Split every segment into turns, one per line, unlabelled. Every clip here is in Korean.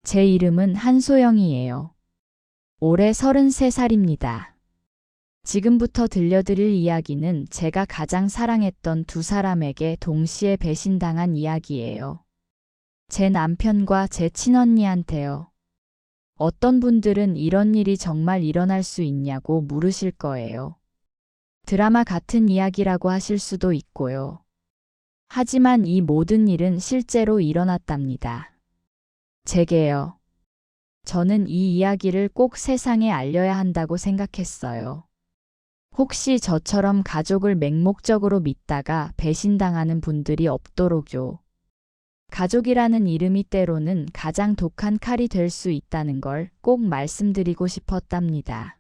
제 이름은 한소영이에요. 올해 33살입니다. 지금부터 들려드릴 이야기는 제가 가장 사랑했던 두 사람에게 동시에 배신당한 이야기예요. 제 남편과 제 친언니한테요. 어떤 분들은 이런 일이 정말 일어날 수 있냐고 물으실 거예요. 드라마 같은 이야기라고 하실 수도 있고요. 하지만 이 모든 일은 실제로 일어났답니다. 제게요. 저는 이 이야기를 꼭 세상에 알려야 한다고 생각했어요. 혹시 저처럼 가족을 맹목적으로 믿다가 배신당하는 분들이 없도록요. 가족이라는 이름이 때로는 가장 독한 칼이 될 수 있다는 걸 꼭 말씀드리고 싶었답니다.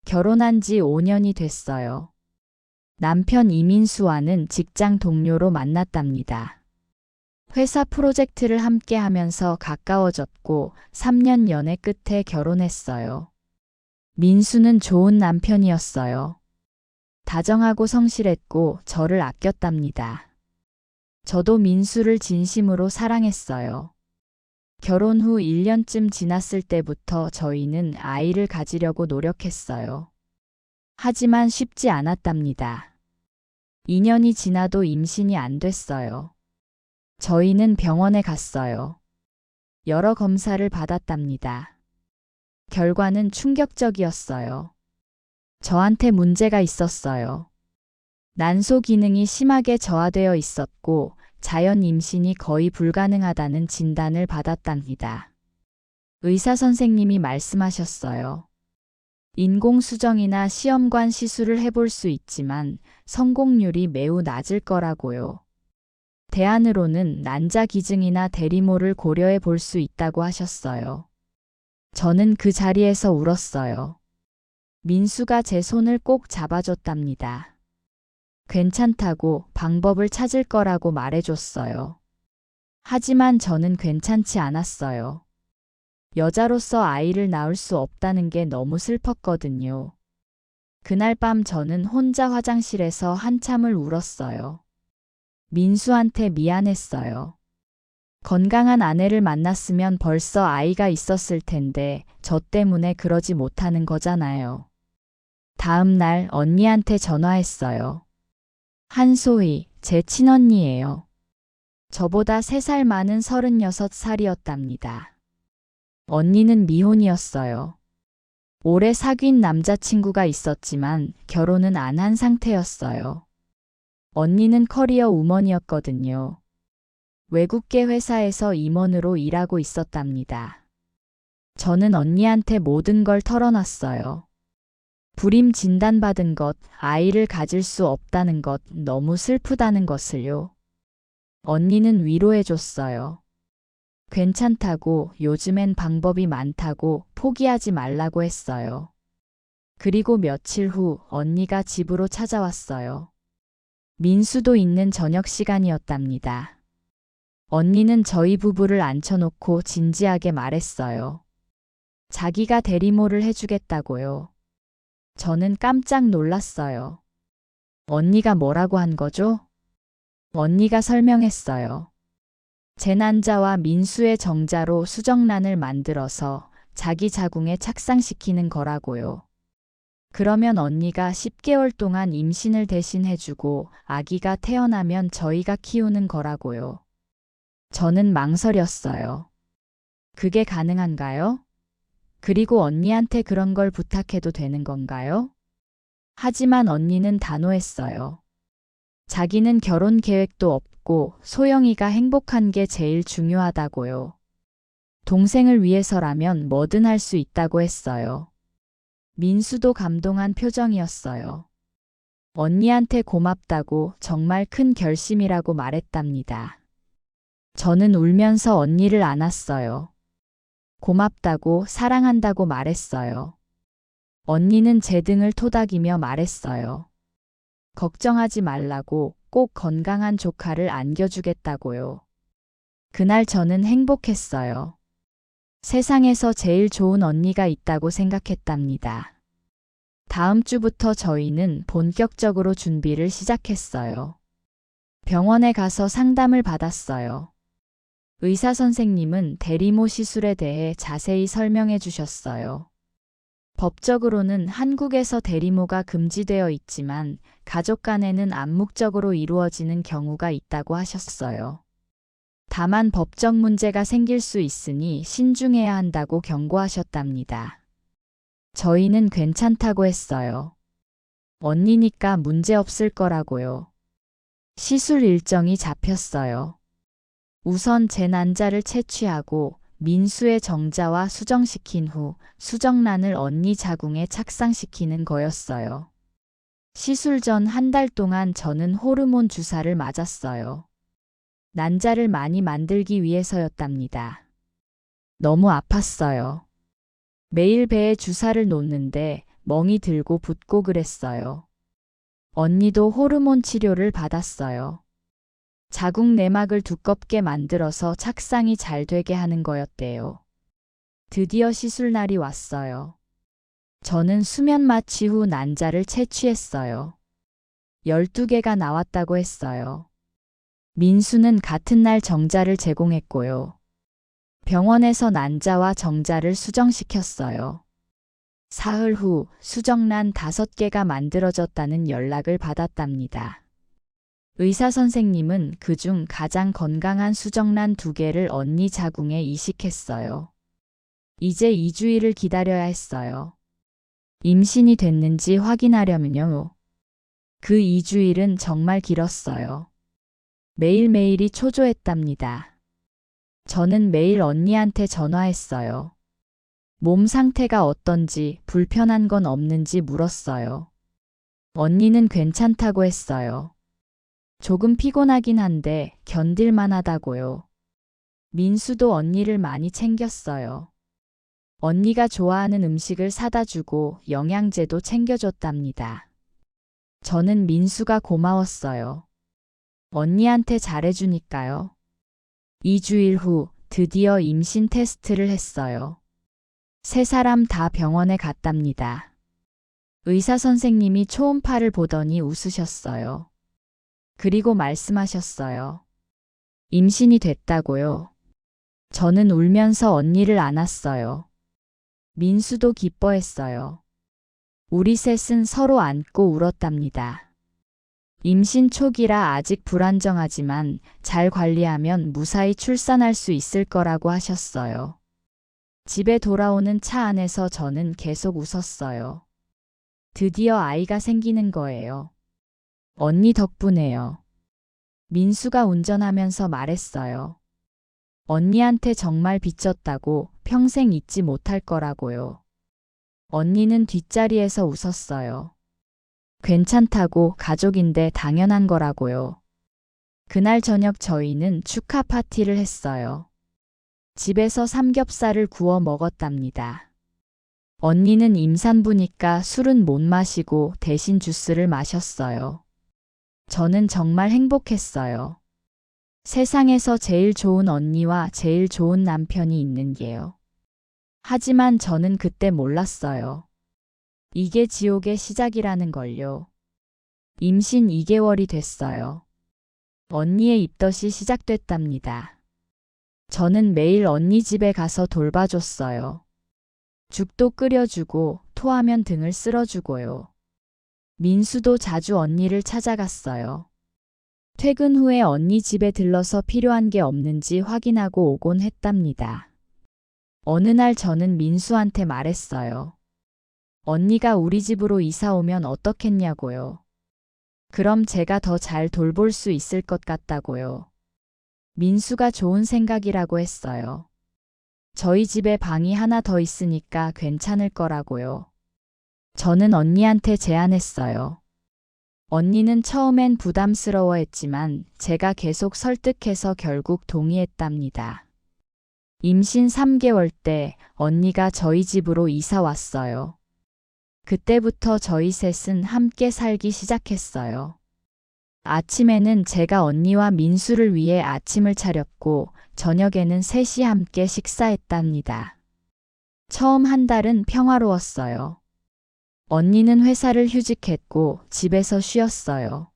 결혼한 지 5년이 됐어요. 남편 이민수와는 직장 동료로 만났답니다. 회사 프로젝트를 함께 하면서 가까워졌고 3년 연애 끝에 결혼했어요. 민수는 좋은 남편이었어요. 다정하고 성실했고 저를 아꼈답니다. 저도 민수를 진심으로 사랑했어요. 결혼 후 1년쯤 지났을 때부터 저희는 아이를 가지려고 노력했어요. 하지만 쉽지 않았답니다. 2년이 지나도 임신이 안 됐어요. 저희는 병원에 갔어요. 여러 검사를 받았답니다. 결과는 충격적이었어요. 저한테 문제가 있었어요. 난소 기능이 심하게 저하되어 있었고 자연 임신이 거의 불가능하다는 진단을 받았답니다. 의사 선생님이 말씀하셨어요. 인공수정이나 시험관 시술을 해볼 수 있지만 성공률이 매우 낮을 거라고요. 대안으로는 난자기증이나 대리모를 고려해 볼 수 있다고 하셨어요. 저는 그 자리에서 울었어요. 민수가 제 손을 꼭 잡아줬답니다. 괜찮다고 방법을 찾을 거라고 말해줬어요. 하지만 저는 괜찮지 않았어요. 여자로서 아이를 낳을 수 없다는 게 너무 슬펐거든요. 그날 밤 저는 혼자 화장실에서 한참을 울었어요. 민수한테 미안했어요. 건강한 아내를 만났으면 벌써 아이가 있었을 텐데 저 때문에 그러지 못하는 거잖아요. 다음 날 언니한테 전화했어요. 한소희, 제 친언니예요. 저보다 3살 많은 36살이었답니다. 언니는 미혼이었어요. 오래 사귄 남자친구가 있었지만 결혼은 안 한 상태였어요. 언니는 커리어 우먼이었거든요. 외국계 회사에서 임원으로 일하고 있었답니다. 저는 언니한테 모든 걸 털어놨어요. 불임 진단받은 것, 아이를 가질 수 없다는 것, 너무 슬프다는 것을요. 언니는 위로해줬어요. 괜찮다고, 요즘엔 방법이 많다고, 포기하지 말라고 했어요. 그리고 며칠 후 언니가 집으로 찾아왔어요. 민수도 있는 저녁 시간이었답니다. 언니는 저희 부부를 앉혀놓고 진지하게 말했어요. 자기가 대리모를 해주겠다고요. 저는 깜짝 놀랐어요. 언니가 뭐라고 한 거죠? 언니가 설명했어요. 제 난자와 민수의 정자로 수정란을 만들어서 자기 자궁에 착상시키는 거라고요. 그러면 언니가 10개월 동안 임신을 대신 해주고 아기가 태어나면 저희가 키우는 거라고요. 저는 망설였어요. 그게 가능한가요? 그리고 언니한테 그런 걸 부탁해도 되는 건가요? 하지만 언니는 단호했어요. 자기는 결혼 계획도 없고 소영이가 행복한 게 제일 중요하다고요. 동생을 위해서라면 뭐든 할 수 있다고 했어요. 민수도 감동한 표정이었어요. 언니한테 고맙다고 정말 큰 결심이라고 말했답니다. 저는 울면서 언니를 안았어요. 고맙다고 사랑한다고 말했어요. 언니는 제 등을 토닥이며 말했어요. 걱정하지 말라고 꼭 건강한 조카를 안겨주겠다고요. 그날 저는 행복했어요. 세상에서 제일 좋은 언니가 있다고 생각했답니다. 다음 주부터 저희는 본격적으로 준비를 시작했어요. 병원에 가서 상담을 받았어요. 의사 선생님은 대리모 시술에 대해 자세히 설명해 주셨어요. 법적으로는 한국에서 대리모가 금지되어 있지만 가족 간에는 암묵적으로 이루어지는 경우가 있다고 하셨어요. 다만 법적 문제가 생길 수 있으니 신중해야 한다고 경고하셨답니다. 저희는 괜찮다고 했어요. 언니니까 문제 없을 거라고요. 시술 일정이 잡혔어요. 우선 제 난자를 채취하고 민수의 정자와 수정시킨 후 수정란을 언니 자궁에 착상시키는 거였어요. 시술 전 한 달 동안 저는 호르몬 주사를 맞았어요. 난자를 많이 만들기 위해서였답니다. 너무 아팠어요. 매일 배에 주사를 놓는데 멍이 들고 붓고 그랬어요. 언니도 호르몬 치료를 받았어요. 자궁 내막을 두껍게 만들어서 착상이 잘 되게 하는 거였대요. 드디어 시술 날이 왔어요. 저는 수면 마취 후 난자를 채취했어요. 12개가 나왔다고 했어요. 민수는 같은 날 정자를 제공했고요. 병원에서 난자와 정자를 수정시켰어요. 사흘 후 수정란 5개가 만들어졌다는 연락을 받았답니다. 의사 선생님은 그중 가장 건강한 수정란 2개를 언니 자궁에 이식했어요. 이제 2주일을 기다려야 했어요. 임신이 됐는지 확인하려면요. 그 2주일은 정말 길었어요. 매일매일이 초조했답니다. 저는 매일 언니한테 전화했어요. 몸 상태가 어떤지 불편한 건 없는지 물었어요. 언니는 괜찮다고 했어요. 조금 피곤하긴 한데 견딜만 하다고요. 민수도 언니를 많이 챙겼어요. 언니가 좋아하는 음식을 사다 주고 영양제도 챙겨줬답니다. 저는 민수가 고마웠어요. 언니한테 잘해주니까요. 2주일 후 드디어 임신 테스트를 했어요. 3사람 다 병원에 갔답니다. 의사 선생님이 초음파를 보더니 웃으셨어요. 그리고 말씀하셨어요. 임신이 됐다고요. 저는 울면서 언니를 안았어요. 민수도 기뻐했어요. 우리 셋은 서로 안고 울었답니다. 임신 초기라 아직 불안정하지만 잘 관리하면 무사히 출산할 수 있을 거라고 하셨어요. 집에 돌아오는 차 안에서 저는 계속 웃었어요. 드디어 아이가 생기는 거예요. 언니 덕분에요. 민수가 운전하면서 말했어요. 언니한테 정말 빚졌다고 평생 잊지 못할 거라고요. 언니는 뒷자리에서 웃었어요. 괜찮다고 가족인데 당연한 거라고요. 그날 저녁 저희는 축하 파티를 했어요. 집에서 삼겹살을 구워 먹었답니다. 언니는 임산부니까 술은 못 마시고 대신 주스를 마셨어요. 저는 정말 행복했어요. 세상에서 제일 좋은 언니와 제일 좋은 남편이 있는 게요. 하지만 저는 그때 몰랐어요. 이게 지옥의 시작이라는 걸요. 임신 2개월이 됐어요. 언니의 입덧이 시작됐답니다. 저는 매일 언니 집에 가서 돌봐줬어요. 죽도 끓여주고 토하면 등을 쓸어주고요. 민수도 자주 언니를 찾아갔어요. 퇴근 후에 언니 집에 들러서 필요한 게 없는지 확인하고 오곤 했답니다. 어느 날 저는 민수한테 말했어요. 언니가 우리 집으로 이사 오면 어떻겠냐고요. 그럼 제가 더 잘 돌볼 수 있을 것 같다고요. 민수가 좋은 생각이라고 했어요. 저희 집에 방이 하나 더 있으니까 괜찮을 거라고요. 저는 언니한테 제안했어요. 언니는 처음엔 부담스러워했지만 제가 계속 설득해서 결국 동의했답니다. 임신 3개월 때 언니가 저희 집으로 이사 왔어요. 그때부터 저희 셋은 함께 살기 시작했어요. 아침에는 제가 언니와 민수를 위해 아침을 차렸고 저녁에는 셋이 함께 식사했답니다. 처음 한 달은 평화로웠어요. 언니는 회사를 휴직했고 집에서 쉬었어요.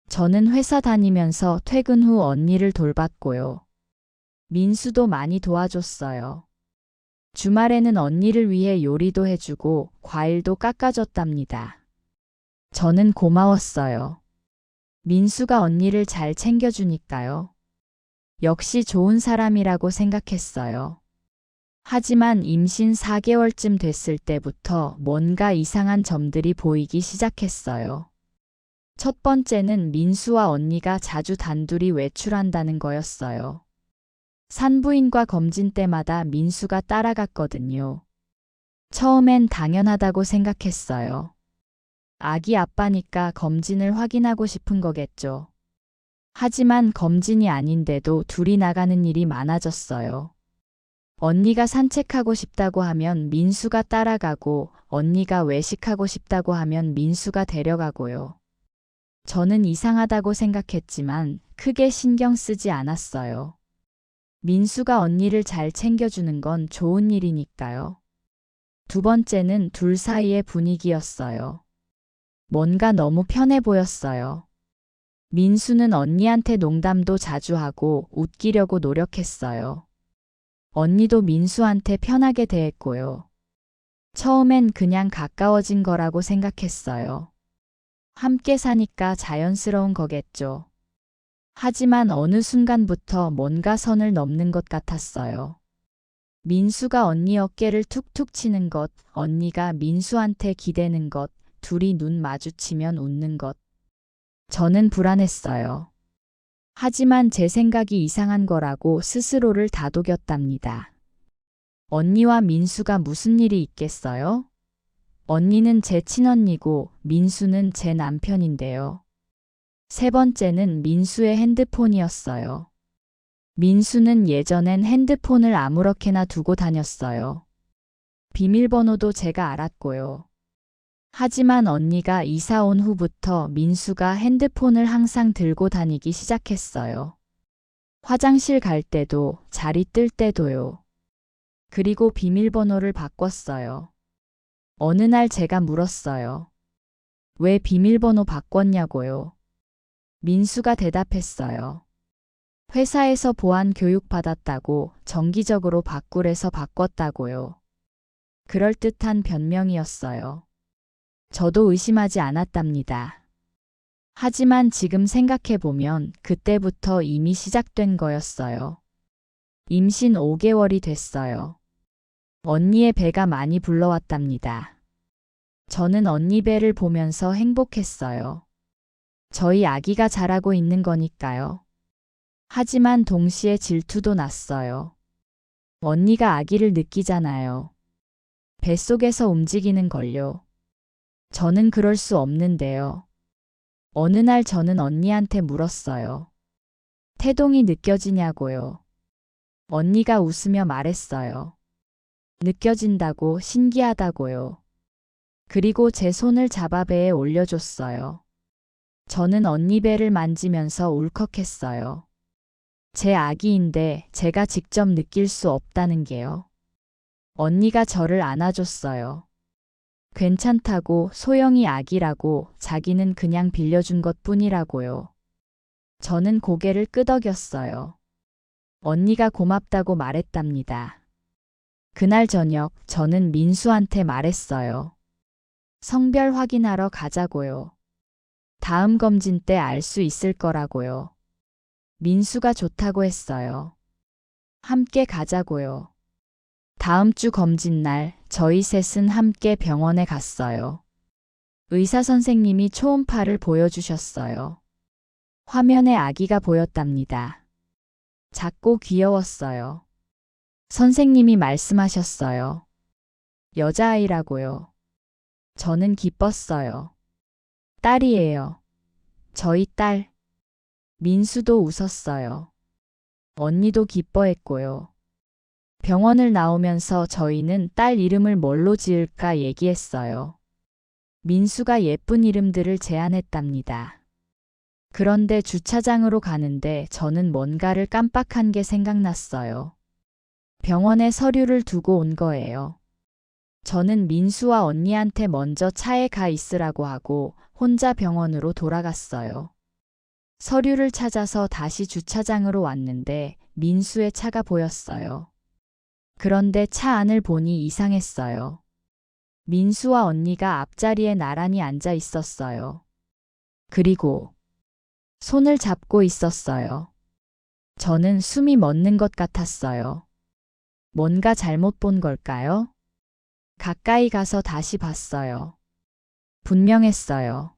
저는 회사 다니면서 퇴근 후 언니를 돌봤고요. 민수도 많이 도와줬어요. 주말에는 언니를 위해 요리도 해주고 과일도 깎아줬답니다. 저는 고마웠어요. 민수가 언니를 잘 챙겨주니까요. 역시 좋은 사람이라고 생각했어요. 하지만 임신 4개월쯤 됐을 때부터 뭔가 이상한 점들이 보이기 시작했어요. 첫 번째는 민수와 언니가 자주 단둘이 외출한다는 거였어요. 산부인과 검진 때마다 민수가 따라갔거든요. 처음엔 당연하다고 생각했어요. 아기 아빠니까 검진을 확인하고 싶은 거겠죠. 하지만 검진이 아닌데도 둘이 나가는 일이 많아졌어요. 언니가 산책하고 싶다고 하면 민수가 따라가고 언니가 외식하고 싶다고 하면 민수가 데려가고요. 저는 이상하다고 생각했지만 크게 신경 쓰지 않았어요. 민수가 언니를 잘 챙겨주는 건 좋은 일이니까요. 두 번째는 둘 사이의 분위기였어요. 뭔가 너무 편해 보였어요. 민수는 언니한테 농담도 자주 하고 웃기려고 노력했어요. 언니도 민수한테 편하게 대했고요. 처음엔 그냥 가까워진 거라고 생각했어요. 함께 사니까 자연스러운 거겠죠. 하지만 어느 순간부터 뭔가 선을 넘는 것 같았어요. 민수가 언니 어깨를 툭툭 치는 것, 언니가 민수한테 기대는 것, 둘이 눈 마주치면 웃는 것. 저는 불안했어요. 하지만 제 생각이 이상한 거라고 스스로를 다독였답니다. 언니와 민수가 무슨 일이 있겠어요? 언니는 제 친언니고 민수는 제 남편인데요. 세 번째는 민수의 핸드폰이었어요. 민수는 예전엔 핸드폰을 아무렇게나 두고 다녔어요. 비밀번호도 제가 알았고요. 하지만 언니가 이사 온 후부터 민수가 핸드폰을 항상 들고 다니기 시작했어요. 화장실 갈 때도, 자리 뜰 때도요. 그리고 비밀번호를 바꿨어요. 어느 날 제가 물었어요. 왜 비밀번호 바꿨냐고요. 민수가 대답했어요. 회사에서 보안 교육 받았다고 정기적으로 바꾸래서 바꿨다고요. 그럴듯한 변명이었어요. 저도 의심하지 않았답니다. 하지만 지금 생각해보면 그때부터 이미 시작된 거였어요. 임신 5개월이 됐어요. 언니의 배가 많이 불러왔답니다. 저는 언니 배를 보면서 행복했어요. 저희 아기가 자라고 있는 거니까요. 하지만 동시에 질투도 났어요. 언니가 아기를 느끼잖아요. 뱃속에서 움직이는 걸요. 저는 그럴 수 없는데요. 어느 날 저는 언니한테 물었어요. 태동이 느껴지냐고요. 언니가 웃으며 말했어요. 느껴진다고, 신기하다고요. 그리고 제 손을 잡아 배에 올려줬어요. 저는 언니 배를 만지면서 울컥했어요. 제 아기인데 제가 직접 느낄 수 없다는 게요. 언니가 저를 안아줬어요. 괜찮다고, 소영이 아기라고, 자기는 그냥 빌려준 것뿐이라고요. 저는 고개를 끄덕였어요. 언니가 고맙다고 말했답니다. 그날 저녁 저는 민수한테 말했어요. 성별 확인하러 가자고요. 다음 검진 때 알 수 있을 거라고요. 민수가 좋다고 했어요. 함께 가자고요. 다음 주 검진 날 저희 셋은 함께 병원에 갔어요. 의사 선생님이 초음파를 보여주셨어요. 화면에 아기가 보였답니다. 작고 귀여웠어요. 선생님이 말씀하셨어요. 여자아이라고요. 저는 기뻤어요. 딸이에요. 저희 딸. 민수도 웃었어요. 언니도 기뻐했고요. 병원을 나오면서 저희는 딸 이름을 뭘로 지을까 얘기했어요. 민수가 예쁜 이름들을 제안했답니다. 그런데 주차장으로 가는데 저는 뭔가를 깜빡한 게 생각났어요. 병원에 서류를 두고 온 거예요. 저는 민수와 언니한테 먼저 차에 가 있으라고 하고 혼자 병원으로 돌아갔어요. 서류를 찾아서 다시 주차장으로 왔는데 민수의 차가 보였어요. 그런데 차 안을 보니 이상했어요. 민수와 언니가 앞자리에 나란히 앉아 있었어요. 그리고 손을 잡고 있었어요. 저는 숨이 멎는 것 같았어요. 뭔가 잘못 본 걸까요? 가까이 가서 다시 봤어요. 분명했어요.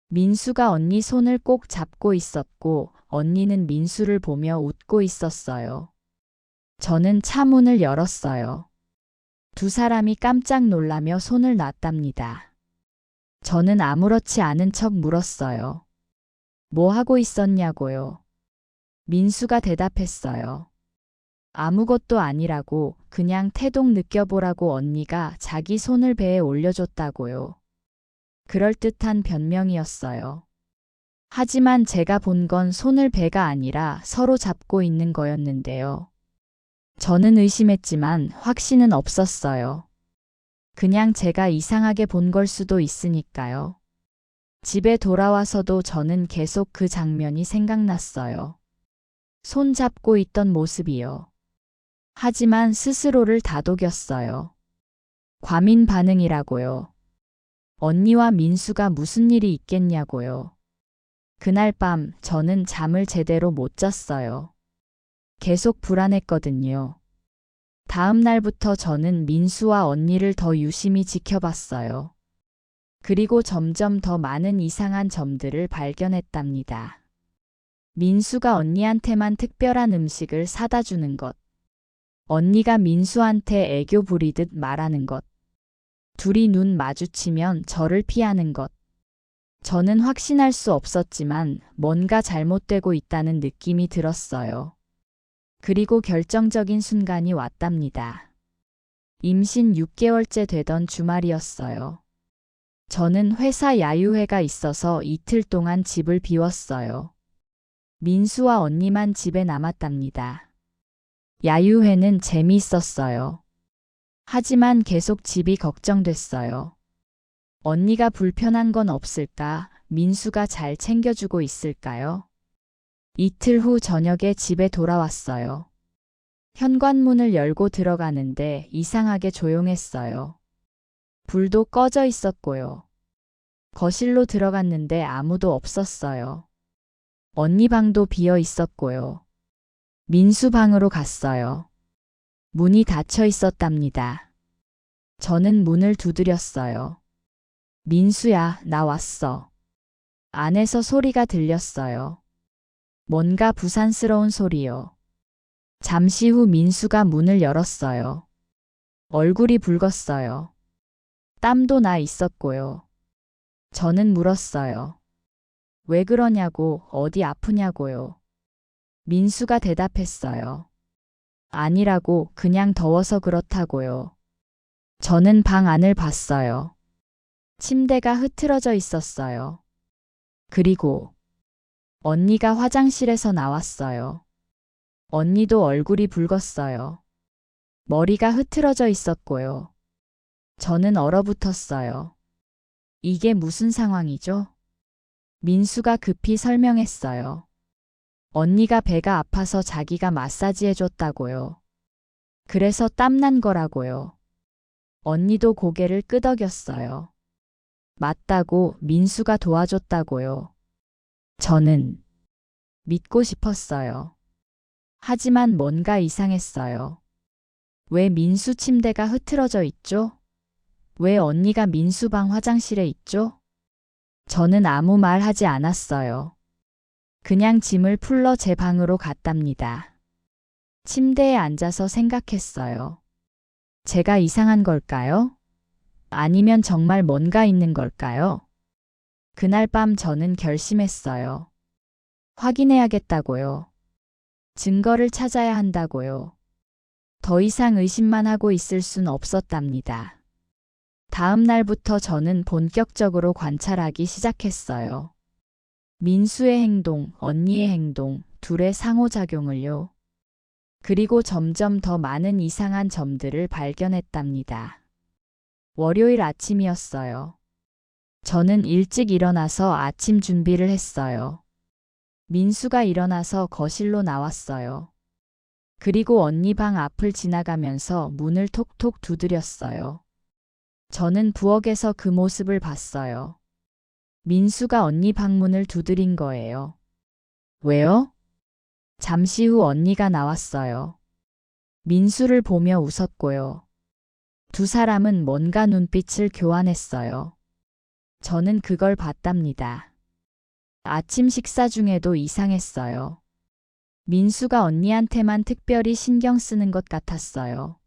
민수가 언니 손을 꼭 잡고 있었고 언니는 민수를 보며 웃고 있었어요. 저는 차 문을 열었어요. 두 사람이 깜짝 놀라며 손을 놨답니다. 저는 아무렇지 않은 척 물었어요. 뭐 하고 있었냐고요. 민수가 대답했어요. 아무것도 아니라고 그냥 태동 느껴보라고 언니가 자기 손을 배에 올려줬다고요. 그럴듯한 변명이었어요. 하지만 제가 본 건 손을 배가 아니라 서로 잡고 있는 거였는데요. 저는 의심했지만 확신은 없었어요. 그냥 제가 이상하게 본 걸 수도 있으니까요. 집에 돌아와서도 저는 계속 그 장면이 생각났어요. 손 잡고 있던 모습이요. 하지만 스스로를 다독였어요. 과민 반응이라고요. 언니와 민수가 무슨 일이 있겠냐고요. 그날 밤 저는 잠을 제대로 못 잤어요. 계속 불안했거든요. 다음 날부터 저는 민수와 언니를 더 유심히 지켜봤어요. 그리고 점점 더 많은 이상한 점들을 발견했답니다. 민수가 언니한테만 특별한 음식을 사다 주는 것. 언니가 민수한테 애교 부리듯 말하는 것. 둘이 눈 마주치면 저를 피하는 것. 저는 확신할 수 없었지만 뭔가 잘못되고 있다는 느낌이 들었어요. 그리고 결정적인 순간이 왔답니다. 임신 6개월째 되던 주말이었어요. 저는 회사 야유회가 있어서 이틀 동안 집을 비웠어요. 민수와 언니만 집에 남았답니다. 야유회는 재미있었어요. 하지만 계속 집이 걱정됐어요. 언니가 불편한 건 없을까? 민수가 잘 챙겨주고 있을까요? 이틀 후 저녁에 집에 돌아왔어요. 현관문을 열고 들어가는데 이상하게 조용했어요. 불도 꺼져 있었고요. 거실로 들어갔는데 아무도 없었어요. 언니 방도 비어 있었고요. 민수 방으로 갔어요. 문이 닫혀 있었답니다. 저는 문을 두드렸어요. 민수야, 나 왔어. 안에서 소리가 들렸어요. 뭔가 부산스러운 소리요. 잠시 후 민수가 문을 열었어요. 얼굴이 붉었어요. 땀도 나 있었고요. 저는 물었어요. 왜 그러냐고, 어디 아프냐고요. 민수가 대답했어요. 아니라고, 그냥 더워서 그렇다고요. 저는 방 안을 봤어요. 침대가 흐트러져 있었어요. 그리고 언니가 화장실에서 나왔어요. 언니도 얼굴이 붉었어요. 머리가 흐트러져 있었고요. 저는 얼어붙었어요. 이게 무슨 상황이죠? 민수가 급히 설명했어요. 언니가 배가 아파서 자기가 마사지 해줬다고요. 그래서 땀난 거라고요. 언니도 고개를 끄덕였어요. 맞다고, 민수가 도와줬다고요. 저는 믿고 싶었어요. 하지만 뭔가 이상했어요. 왜 민수 침대가 흐트러져 있죠? 왜 언니가 민수 방 화장실에 있죠? 저는 아무 말 하지 않았어요. 그냥 짐을 풀러 제 방으로 갔답니다. 침대에 앉아서 생각했어요. 제가 이상한 걸까요? 아니면 정말 뭔가 있는 걸까요? 그날 밤 저는 결심했어요. 확인해야겠다고요. 증거를 찾아야 한다고요. 더 이상 의심만 하고 있을 순 없었답니다. 다음 날부터 저는 본격적으로 관찰하기 시작했어요. 민수의 행동, 언니의 행동, 둘의 상호작용을요. 그리고 점점 더 많은 이상한 점들을 발견했답니다. 월요일 아침이었어요. 저는 일찍 일어나서 아침 준비를 했어요. 민수가 일어나서 거실로 나왔어요. 그리고 언니 방 앞을 지나가면서 문을 톡톡 두드렸어요. 저는 부엌에서 그 모습을 봤어요. 민수가 언니 방문을 두드린 거예요. 왜요? 잠시 후 언니가 나왔어요. 민수를 보며 웃었고요. 두 사람은 뭔가 눈빛을 교환했어요. 저는 그걸 봤답니다. 아침 식사 중에도 이상했어요. 민수가 언니한테만 특별히 신경 쓰는 것 같았어요.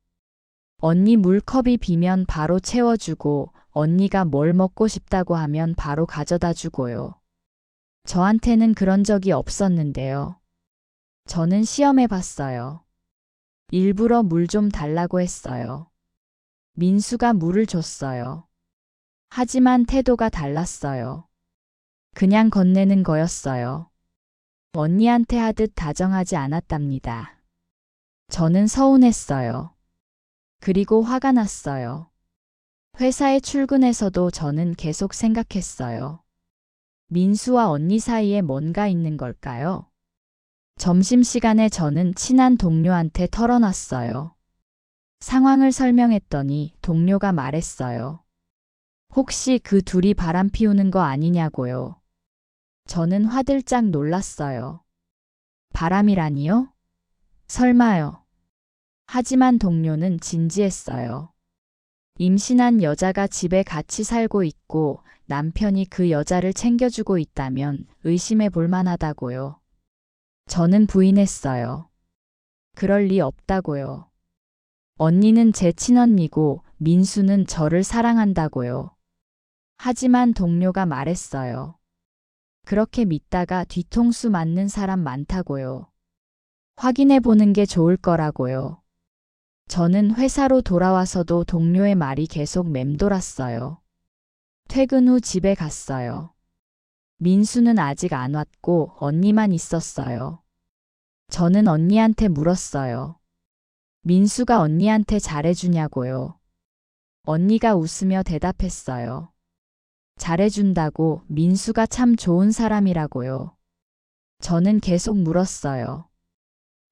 언니 물컵이 비면 바로 채워주고 언니가 뭘 먹고 싶다고 하면 바로 가져다 주고요. 저한테는 그런 적이 없었는데요. 저는 시험해 봤어요. 일부러 물 좀 달라고 했어요. 민수가 물을 줬어요. 하지만 태도가 달랐어요. 그냥 건네는 거였어요. 언니한테 하듯 다정하지 않았답니다. 저는 서운했어요. 그리고 화가 났어요. 회사에 출근해서도 저는 계속 생각했어요. 민수와 언니 사이에 뭔가 있는 걸까요? 점심시간에 저는 친한 동료한테 털어놨어요. 상황을 설명했더니 동료가 말했어요. 혹시 그 둘이 바람 피우는 거 아니냐고요. 저는 화들짝 놀랐어요. 바람이라니요? 설마요. 하지만 동료는 진지했어요. 임신한 여자가 집에 같이 살고 있고 남편이 그 여자를 챙겨주고 있다면 의심해 볼 만하다고요. 저는 부인했어요. 그럴 리 없다고요. 언니는 제 친언니고 민수는 저를 사랑한다고요. 하지만 동료가 말했어요. 그렇게 믿다가 뒤통수 맞는 사람 많다고요. 확인해 보는 게 좋을 거라고요. 저는 회사로 돌아와서도 동료의 말이 계속 맴돌았어요. 퇴근 후 집에 갔어요. 민수는 아직 안 왔고 언니만 있었어요. 저는 언니한테 물었어요. 민수가 언니한테 잘해주냐고요. 언니가 웃으며 대답했어요. 잘해준다고. 민수가 참 좋은 사람이라고요. 저는 계속 물었어요.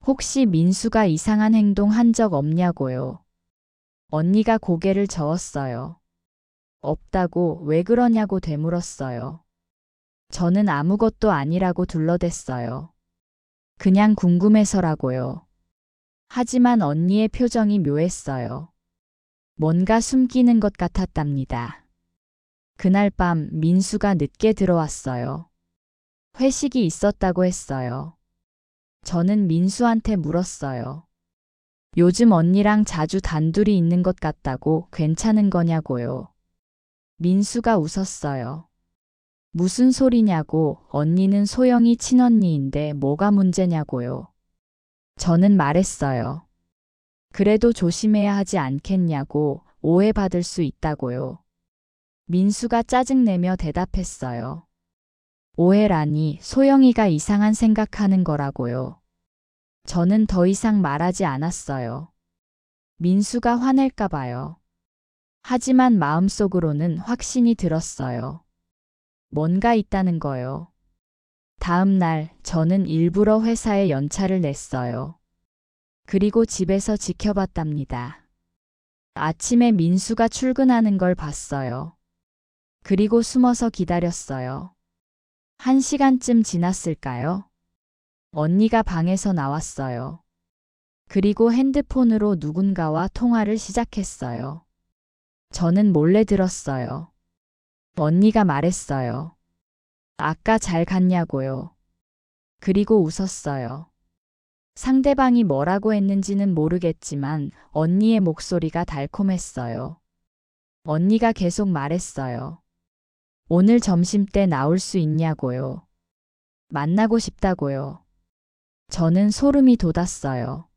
혹시 민수가 이상한 행동 한 적 없냐고요. 언니가 고개를 저었어요. 없다고. 왜 그러냐고 되물었어요. 저는 아무것도 아니라고 둘러댔어요. 그냥 궁금해서라고요. 하지만 언니의 표정이 묘했어요. 뭔가 숨기는 것 같았답니다. 그날 밤 민수가 늦게 들어왔어요. 회식이 있었다고 했어요. 저는 민수한테 물었어요. 요즘 언니랑 자주 단둘이 있는 것 같다고. 괜찮은 거냐고요. 민수가 웃었어요. 무슨 소리냐고. 언니는 소영이 친언니인데 뭐가 문제냐고요. 저는 말했어요. 그래도 조심해야 하지 않겠냐고. 오해받을 수 있다고요. 민수가 짜증내며 대답했어요. 오해라니. 소영이가 이상한 생각하는 거라고요. 저는 더 이상 말하지 않았어요. 민수가 화낼까 봐요. 하지만 마음속으로는 확신이 들었어요. 뭔가 있다는 거요. 다음 날 저는 일부러 회사에 연차를 냈어요. 그리고 집에서 지켜봤답니다. 아침에 민수가 출근하는 걸 봤어요. 그리고 숨어서 기다렸어요. 1시간쯤 지났을까요? 언니가 방에서 나왔어요. 그리고 핸드폰으로 누군가와 통화를 시작했어요. 저는 몰래 들었어요. 언니가 말했어요. 아까 잘 갔냐고요. 그리고 웃었어요. 상대방이 뭐라고 했는지는 모르겠지만 언니의 목소리가 달콤했어요. 언니가 계속 말했어요. 오늘 점심 때 나올 수 있냐고요. 만나고 싶다고요. 저는 소름이 돋았어요.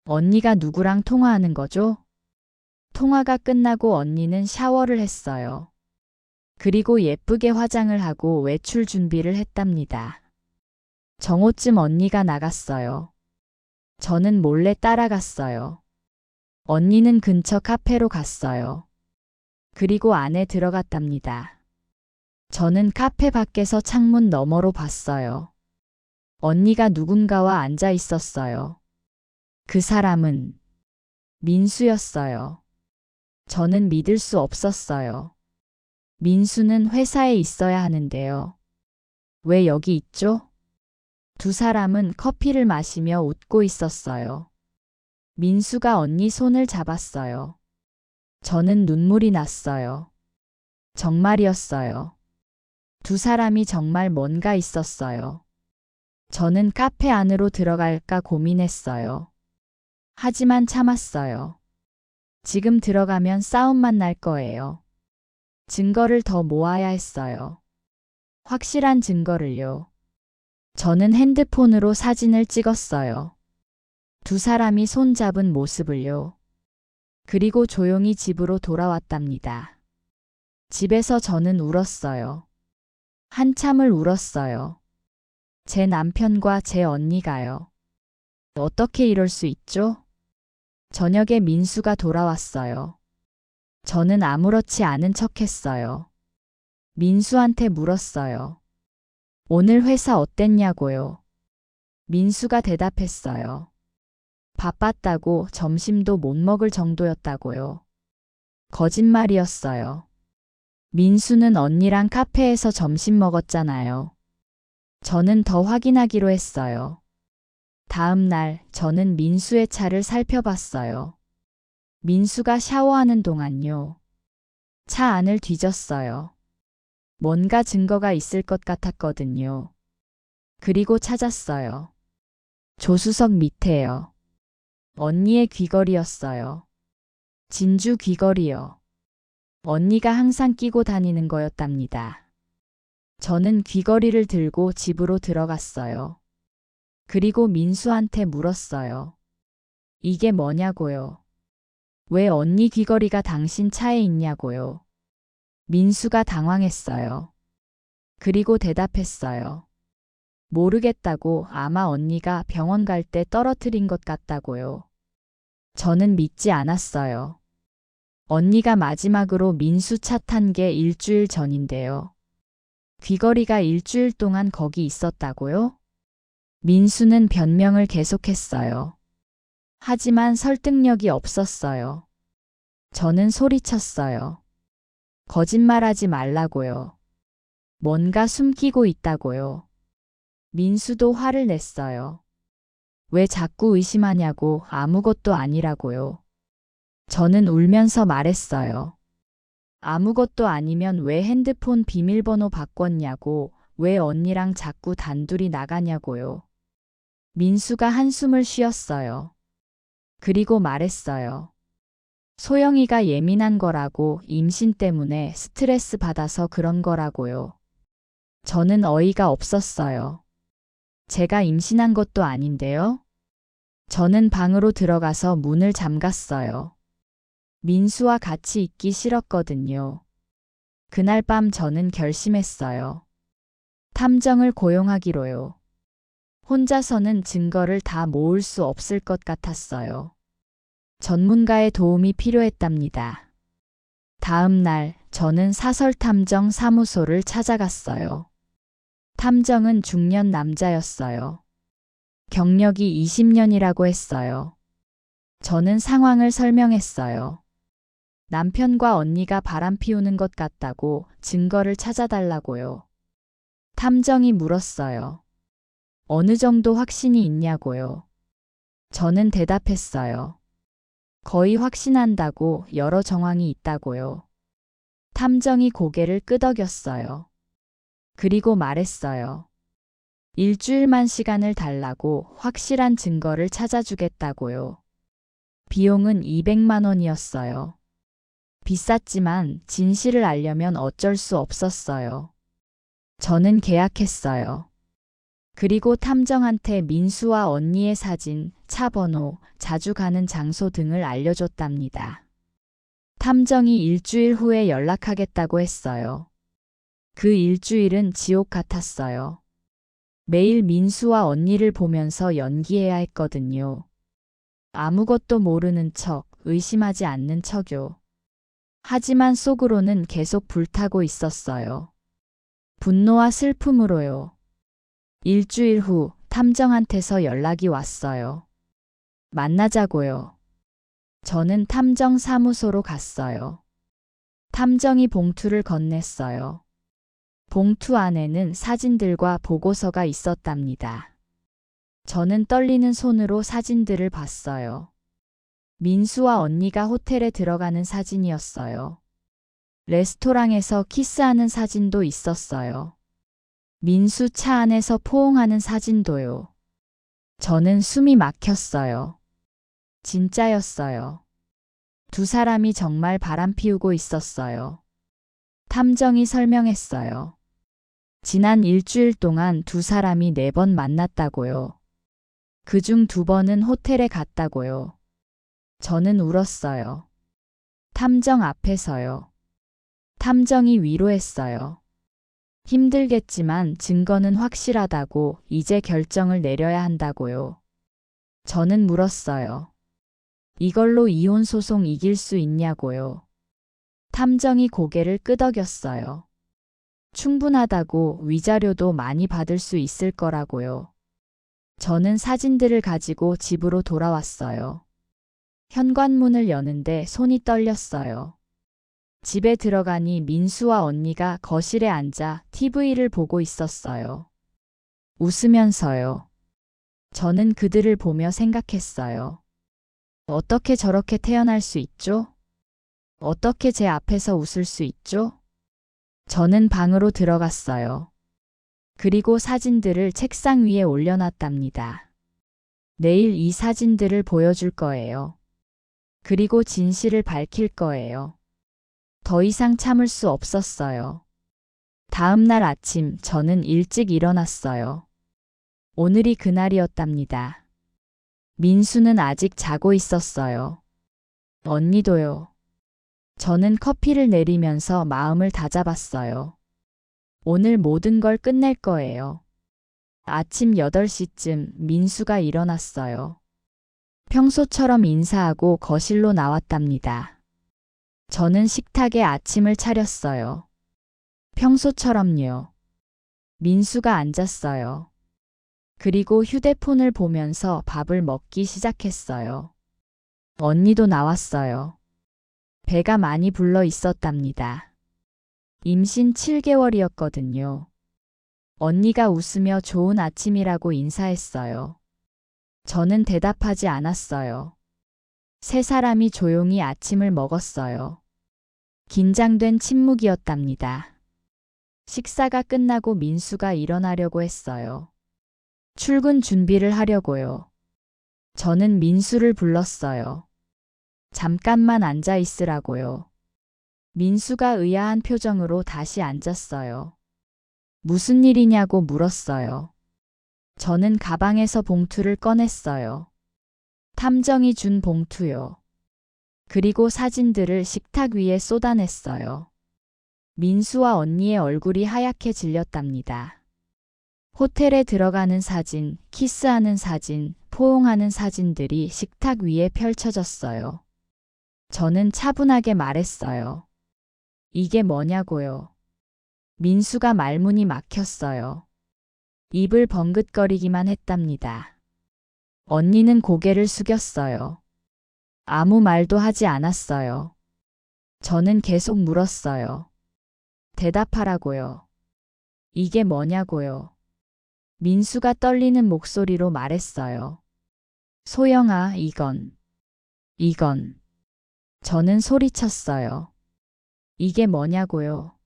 언니가 누구랑 통화하는 거죠? 통화가 끝나고 언니는 샤워를 했어요. 그리고 예쁘게 화장을 하고 외출 준비를 했답니다. 정오쯤 언니가 나갔어요. 저는 몰래 따라갔어요. 언니는 근처 카페로 갔어요. 그리고 안에 들어갔답니다. 저는 카페 밖에서 창문 너머로 봤어요. 언니가 누군가와 앉아 있었어요. 그 사람은 민수였어요. 저는 믿을 수 없었어요. 민수는 회사에 있어야 하는데요. 왜 여기 있죠? 두 사람은 커피를 마시며 웃고 있었어요. 민수가 언니 손을 잡았어요. 저는 눈물이 났어요. 정말이었어요. 두 사람이 정말 뭔가 있었어요. 저는 카페 안으로 들어갈까 고민했어요. 하지만 참았어요. 지금 들어가면 싸움만 날 거예요. 증거를 더 모아야 했어요. 확실한 증거를요. 저는 핸드폰으로 사진을 찍었어요. 두 사람이 손잡은 모습을요. 그리고 조용히 집으로 돌아왔답니다. 집에서 저는 울었어요. 한참을 울었어요. 제 남편과 제 언니가요. 어떻게 이럴 수 있죠? 저녁에 민수가 돌아왔어요. 저는 아무렇지 않은 척했어요. 민수한테 물었어요. 오늘 회사 어땠냐고요? 민수가 대답했어요. 바빴다고 점심도 못 먹을 정도였다고요. 거짓말이었어요. 민수는 언니랑 카페에서 점심 먹었잖아요. 저는 더 확인하기로 했어요. 다음 날 저는 민수의 차를 살펴봤어요. 민수가 샤워하는 동안요. 차 안을 뒤졌어요. 뭔가 증거가 있을 것 같았거든요. 그리고 찾았어요. 조수석 밑에요. 언니의 귀걸이였어요. 진주 귀걸이요. 언니가 항상 끼고 다니는 거였답니다. 저는 귀걸이를 들고 집으로 들어갔어요. 그리고 민수한테 물었어요. 이게 뭐냐고요? 왜 언니 귀걸이가 당신 차에 있냐고요? 민수가 당황했어요. 그리고 대답했어요. 모르겠다고 아마 언니가 병원 갈 때 떨어뜨린 것 같다고요. 저는 믿지 않았어요. 언니가 마지막으로 민수 차 탄 게 일주일 전인데요. 귀걸이가 일주일 동안 거기 있었다고요? 민수는 변명을 계속했어요. 하지만 설득력이 없었어요. 저는 소리쳤어요. 거짓말하지 말라고요. 뭔가 숨기고 있다고요. 민수도 화를 냈어요. 왜 자꾸 의심하냐고 아무것도 아니라고요. 저는 울면서 말했어요. 아무것도 아니면 왜 핸드폰 비밀번호 바꿨냐고, 왜 언니랑 자꾸 단둘이 나가냐고요. 민수가 한숨을 쉬었어요. 그리고 말했어요. 소영이가 예민한 거라고, 임신 때문에 스트레스 받아서 그런 거라고요. 저는 어이가 없었어요. 제가 임신한 것도 아닌데요. 저는 방으로 들어가서 문을 잠갔어요. 민수와 같이 있기 싫었거든요. 그날 밤 저는 결심했어요. 탐정을 고용하기로요. 혼자서는 증거를 다 모을 수 없을 것 같았어요. 전문가의 도움이 필요했답니다. 다음 날 저는 사설탐정 사무소를 찾아갔어요. 탐정은 중년 남자였어요. 경력이 20년이라고 했어요. 저는 상황을 설명했어요. 남편과 언니가 바람 피우는 것 같다고, 증거를 찾아달라고요. 탐정이 물었어요. 어느 정도 확신이 있냐고요. 저는 대답했어요. 거의 확신한다고, 여러 정황이 있다고요. 탐정이 고개를 끄덕였어요. 그리고 말했어요. 일주일만 시간을 달라고, 확실한 증거를 찾아주겠다고요. 비용은 200만 원이었어요. 비쌌지만 진실을 알려면 어쩔 수 없었어요. 저는 계약했어요. 그리고 탐정한테 민수와 언니의 사진, 차 번호, 자주 가는 장소 등을 알려줬답니다. 탐정이 일주일 후에 연락하겠다고 했어요. 그 일주일은 지옥 같았어요. 매일 민수와 언니를 보면서 연기해야 했거든요. 아무것도 모르는 척, 의심하지 않는 척요. 하지만 속으로는 계속 불타고 있었어요. 분노와 슬픔으로요. 일주일 후 탐정한테서 연락이 왔어요. 만나자고요. 저는 탐정사무소로 갔어요. 탐정이 봉투를 건넸어요. 봉투 안에는 사진들과 보고서가 있었답니다. 저는 떨리는 손으로 사진들을 봤어요. 민수와 언니가 호텔에 들어가는 사진이었어요. 레스토랑에서 키스하는 사진도 있었어요. 민수 차 안에서 포옹하는 사진도요. 저는 숨이 막혔어요. 진짜였어요. 두 사람이 정말 바람 피우고 있었어요. 탐정이 설명했어요. 지난 일주일 동안 두 사람이 4번 만났다고요. 그중 2번은 호텔에 갔다고요. 저는 울었어요. 탐정 앞에서요. 탐정이 위로했어요. 힘들겠지만 증거는 확실하다고 이제 결정을 내려야 한다고요. 저는 물었어요. 이걸로 이혼 소송 이길 수 있냐고요. 탐정이 고개를 끄덕였어요. 충분하다고 위자료도 많이 받을 수 있을 거라고요. 저는 사진들을 가지고 집으로 돌아왔어요. 현관문을 여는데 손이 떨렸어요. 집에 들어가니 민수와 언니가 거실에 앉아 TV를 보고 있었어요. 웃으면서요. 저는 그들을 보며 생각했어요. 어떻게 저렇게 태어날 수 있죠? 어떻게 제 앞에서 웃을 수 있죠? 저는 방으로 들어갔어요. 그리고 사진들을 책상 위에 올려놨답니다. 내일 이 사진들을 보여줄 거예요. 그리고 진실을 밝힐 거예요. 더 이상 참을 수 없었어요. 다음 날 아침 저는 일찍 일어났어요. 오늘이 그날이었답니다. 민수는 아직 자고 있었어요. 언니도요. 저는 커피를 내리면서 마음을 다잡았어요. 오늘 모든 걸 끝낼 거예요. 아침 8시쯤 민수가 일어났어요. 평소처럼 인사하고 거실로 나왔답니다. 저는 식탁에 아침을 차렸어요. 평소처럼요. 민수가 앉았어요. 그리고 휴대폰을 보면서 밥을 먹기 시작했어요. 언니도 나왔어요. 배가 많이 불러 있었답니다. 임신 7개월이었거든요. 언니가 웃으며 좋은 아침이라고 인사했어요. 저는 대답하지 않았어요. 세 사람이 조용히 아침을 먹었어요. 긴장된 침묵이었답니다. 식사가 끝나고 민수가 일어나려고 했어요. 출근 준비를 하려고요. 저는 민수를 불렀어요. 잠깐만 앉아 있으라고요. 민수가 의아한 표정으로 다시 앉았어요. 무슨 일이냐고 물었어요. 저는 가방에서 봉투를 꺼냈어요. 탐정이 준 봉투요. 그리고 사진들을 식탁 위에 쏟아냈어요. 민수와 언니의 얼굴이 하얗게 질렸답니다. 호텔에 들어가는 사진, 키스하는 사진, 포옹하는 사진들이 식탁 위에 펼쳐졌어요. 저는 차분하게 말했어요. 이게 뭐냐고요. 민수가 말문이 막혔어요. 입을 번긋거리기만 했답니다. 언니는 고개를 숙였어요. 아무 말도 하지 않았어요. 저는 계속 물었어요. 대답하라고요. 이게 뭐냐고요. 민수가 떨리는 목소리로 말했어요. 소영아, 이건. 저는 소리쳤어요. 이게 뭐냐고요.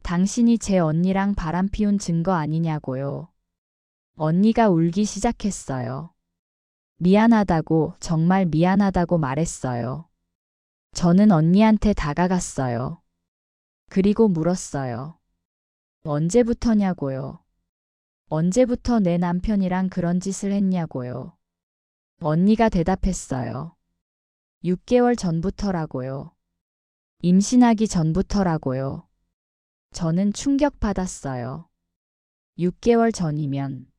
당신이 제 언니랑 바람 피운 증거 아니냐고요. 언니가 울기 시작했어요. 미안하다고, 정말 미안하다고 말했어요. 저는 언니한테 다가갔어요. 그리고 물었어요. 언제부터냐고요. 언제부터 내 남편이랑 그런 짓을 했냐고요. 언니가 대답했어요. 6개월 전부터라고요. 임신하기 전부터라고요. 저는 충격받았어요. 6개월 전이면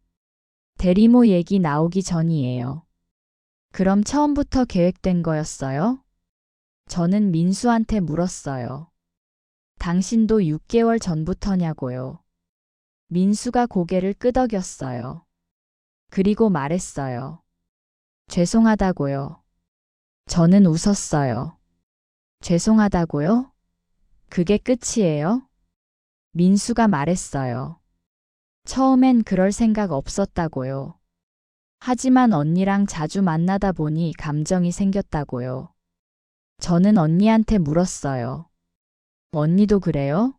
대리모 얘기 나오기 전이에요. 그럼 처음부터 계획된 거였어요? 저는 민수한테 물었어요. 당신도 6개월 전부터냐고요. 민수가 고개를 끄덕였어요. 그리고 말했어요. 죄송하다고요. 저는 웃었어요. 죄송하다고요? 그게 끝이에요? 민수가 말했어요. 처음엔 그럴 생각 없었다고요. 하지만 언니랑 자주 만나다 보니 감정이 생겼다고요. 저는 언니한테 물었어요. 언니도 그래요?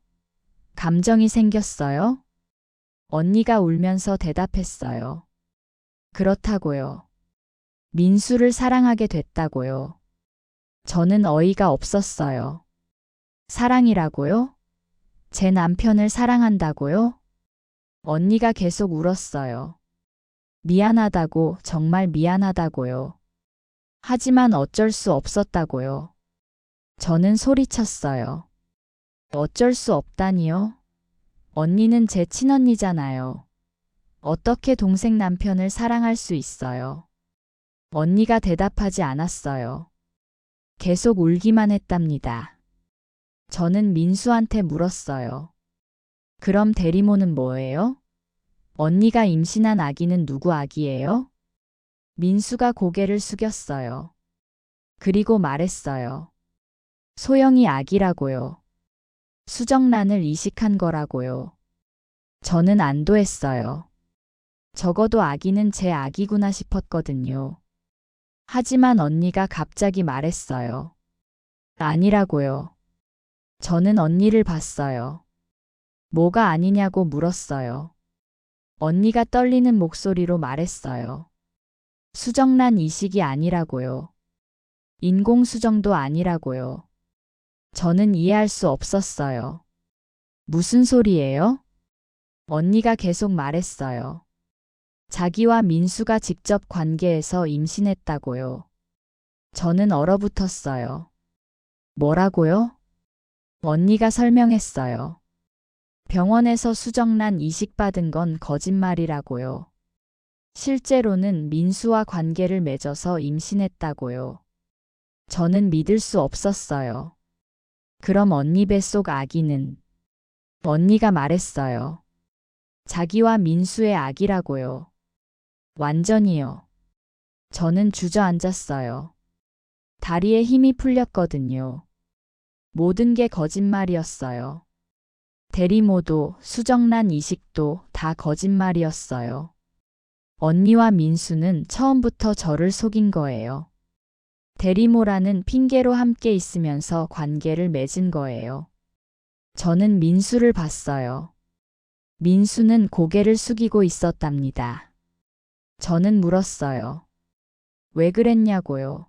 감정이 생겼어요? 언니가 울면서 대답했어요. 그렇다고요. 민수를 사랑하게 됐다고요. 저는 어이가 없었어요. 사랑이라고요? 제 남편을 사랑한다고요? 언니가 계속 울었어요. 미안하다고, 정말 미안하다고요. 하지만 어쩔 수 없었다고요. 저는 소리쳤어요. 어쩔 수 없다니요? 언니는 제 친언니잖아요. 어떻게 동생 남편을 사랑할 수 있어요? 언니가 대답하지 않았어요. 계속 울기만 했답니다. 저는 민수한테 물었어요. 그럼 대리모는 뭐예요? 언니가 임신한 아기는 누구 아기예요? 민수가 고개를 숙였어요. 그리고 말했어요. 소영이 아기라고요. 수정란을 이식한 거라고요. 저는 안도했어요. 적어도 아기는 제 아기구나 싶었거든요. 하지만 언니가 갑자기 말했어요. 아니라고요. 저는 언니를 봤어요. 뭐가 아니냐고 물었어요. 언니가 떨리는 목소리로 말했어요. 수정란 이식이 아니라고요. 인공수정도 아니라고요. 저는 이해할 수 없었어요. 무슨 소리예요? 언니가 계속 말했어요. 자기와 민수가 직접 관계해서 임신했다고요. 저는 얼어붙었어요. 뭐라고요? 언니가 설명했어요. 병원에서 수정란 이식받은 건 거짓말이라고요. 실제로는 민수와 관계를 맺어서 임신했다고요. 저는 믿을 수 없었어요. 그럼 언니 뱃속 아기는? 언니가 말했어요. 자기와 민수의 아기라고요. 완전히요. 저는 주저앉았어요. 다리에 힘이 풀렸거든요. 모든 게 거짓말이었어요. 대리모도, 수정란 이식도 다 거짓말이었어요. 언니와 민수는 처음부터 저를 속인 거예요. 대리모라는 핑계로 함께 있으면서 관계를 맺은 거예요. 저는 민수를 봤어요. 민수는 고개를 숙이고 있었답니다. 저는 물었어요. 왜 그랬냐고요?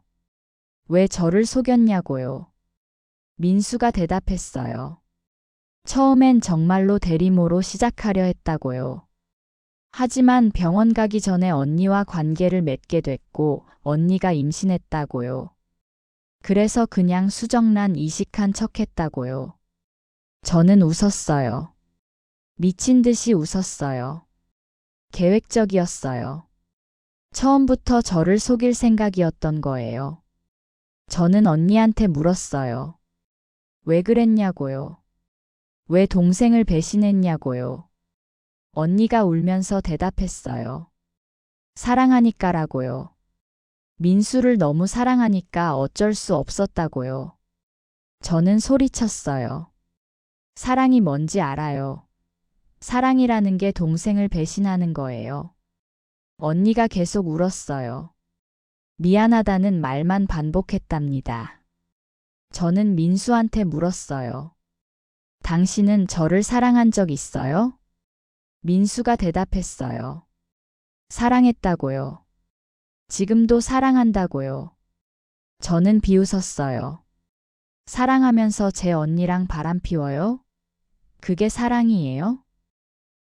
왜 저를 속였냐고요? 민수가 대답했어요. 처음엔 정말로 대리모로 시작하려 했다고요. 하지만 병원 가기 전에 언니와 관계를 맺게 됐고 언니가 임신했다고요. 그래서 그냥 수정란 이식한 척 했다고요. 저는 웃었어요. 미친 듯이 웃었어요. 계획적이었어요. 처음부터 저를 속일 생각이었던 거예요. 저는 언니한테 물었어요. 왜 그랬냐고요? 왜 동생을 배신했냐고요? 언니가 울면서 대답했어요. 사랑하니까라고요. 민수를 너무 사랑하니까 어쩔 수 없었다고요. 저는 소리쳤어요. 사랑이 뭔지 알아요. 사랑이라는 게 동생을 배신하는 거예요. 언니가 계속 울었어요. 미안하다는 말만 반복했답니다. 저는 민수한테 물었어요. 당신은 저를 사랑한 적 있어요? 민수가 대답했어요. 사랑했다고요. 지금도 사랑한다고요. 저는 비웃었어요. 사랑하면서 제 언니랑 바람 피워요? 그게 사랑이에요?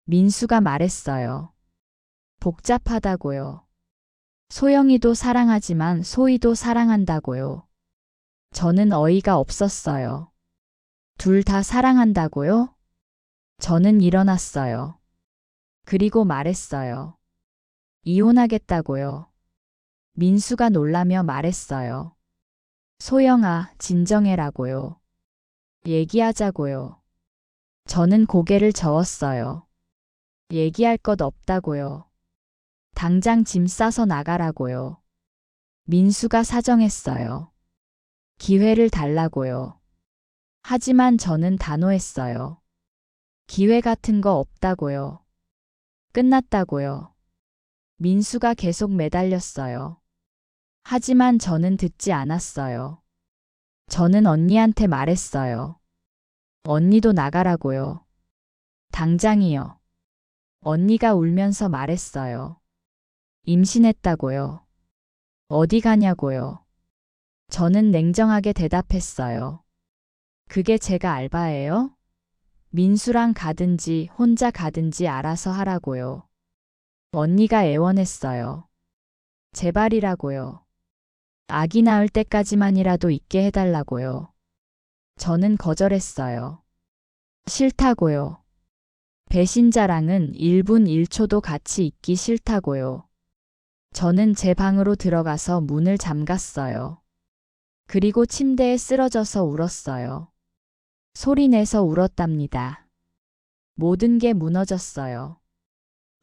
민수가 말했어요. 복잡하다고요. 소영이도 사랑하지만 소희도 사랑한다고요. 저는 어이가 없었어요. 둘 다 사랑한다고요? 저는 일어났어요. 그리고 말했어요. 이혼하겠다고요. 민수가 놀라며 말했어요. 소영아, 진정해라고요. 얘기하자고요. 저는 고개를 저었어요. 얘기할 것 없다고요. 당장 짐 싸서 나가라고요. 민수가 사정했어요. 기회를 달라고요. 하지만 저는 단호했어요. 기회 같은 거 없다고요. 끝났다고요. 민수가 계속 매달렸어요. 하지만 저는 듣지 않았어요. 저는 언니한테 말했어요. 언니도 나가라고요. 당장이요. 언니가 울면서 말했어요. 임신했다고요. 어디 가냐고요. 저는 냉정하게 대답했어요. 그게 제가 알바예요? 민수랑 가든지 혼자 가든지 알아서 하라고요. 언니가 애원했어요. 제발이라고요. 아기 낳을 때까지만이라도 있게 해달라고요. 저는 거절했어요. 싫다고요. 배신자랑은 1분 1초도 같이 있기 싫다고요. 저는 제 방으로 들어가서 문을 잠갔어요. 그리고 침대에 쓰러져서 울었어요. 소리내서 울었답니다. 모든 게 무너졌어요.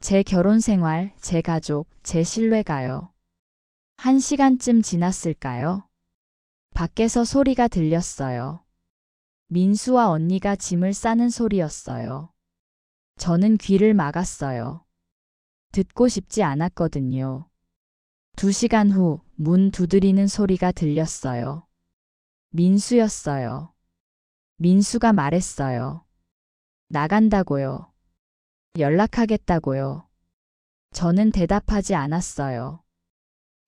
제 결혼 생활, 제 가족, 제 신뢰가요. 1시간쯤 지났을까요? 밖에서 소리가 들렸어요. 민수와 언니가 짐을 싸는 소리였어요. 저는 귀를 막았어요. 듣고 싶지 않았거든요. 2시간 후 문 두드리는 소리가 들렸어요. 민수였어요. 민수가 말했어요. 나간다고요. 연락하겠다고요. 저는 대답하지 않았어요.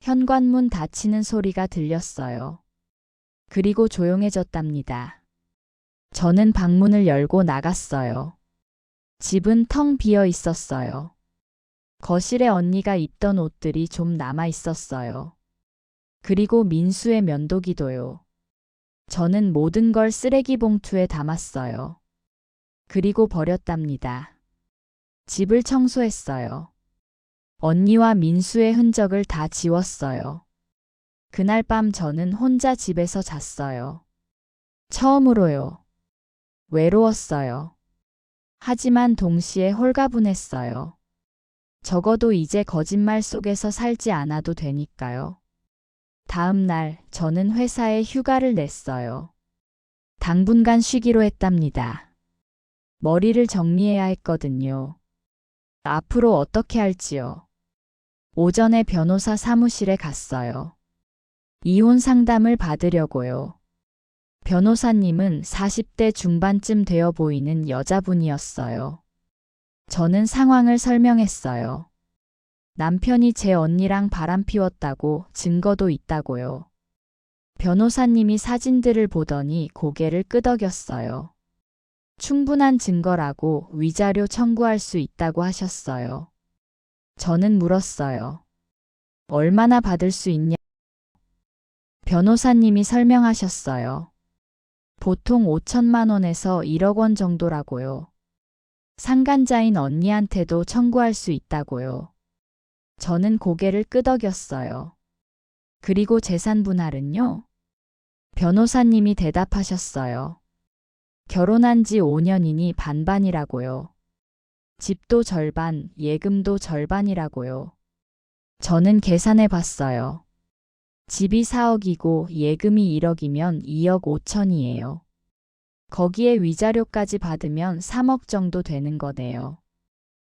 현관문 닫히는 소리가 들렸어요. 그리고 조용해졌답니다. 저는 방문을 열고 나갔어요. 집은 텅 비어 있었어요. 거실에 언니가 입던 옷들이 좀 남아 있었어요. 그리고 민수의 면도기도요. 저는 모든 걸 쓰레기 봉투에 담았어요. 그리고 버렸답니다. 집을 청소했어요. 언니와 민수의 흔적을 다 지웠어요. 그날 밤 저는 혼자 집에서 잤어요. 처음으로요. 외로웠어요. 하지만 동시에 홀가분했어요. 적어도 이제 거짓말 속에서 살지 않아도 되니까요. 다음 날 저는 회사에 휴가를 냈어요. 당분간 쉬기로 했답니다. 머리를 정리해야 했거든요. 앞으로 어떻게 할지요. 오전에 변호사 사무실에 갔어요. 이혼 상담을 받으려고요. 변호사님은 40대 중반쯤 되어 보이는 여자분이었어요. 저는 상황을 설명했어요. 남편이 제 언니랑 바람 피웠다고 증거도 있다고요. 변호사님이 사진들을 보더니 고개를 끄덕였어요. 충분한 증거라고 위자료 청구할 수 있다고 하셨어요. 저는 물었어요. 얼마나 받을 수 있냐? 변호사님이 설명하셨어요. 보통 5천만 원에서 1억 원 정도라고요. 상간자인 언니한테도 청구할 수 있다고요. 저는 고개를 끄덕였어요. 그리고 재산 분할은요? 변호사님이 대답하셨어요. 결혼한 지 5년이니 반반이라고요. 집도 절반, 예금도 절반이라고요. 저는 계산해 봤어요. 집이 4억이고 예금이 1억이면 2억 5천이에요. 거기에 위자료까지 받으면 3억 정도 되는 거네요.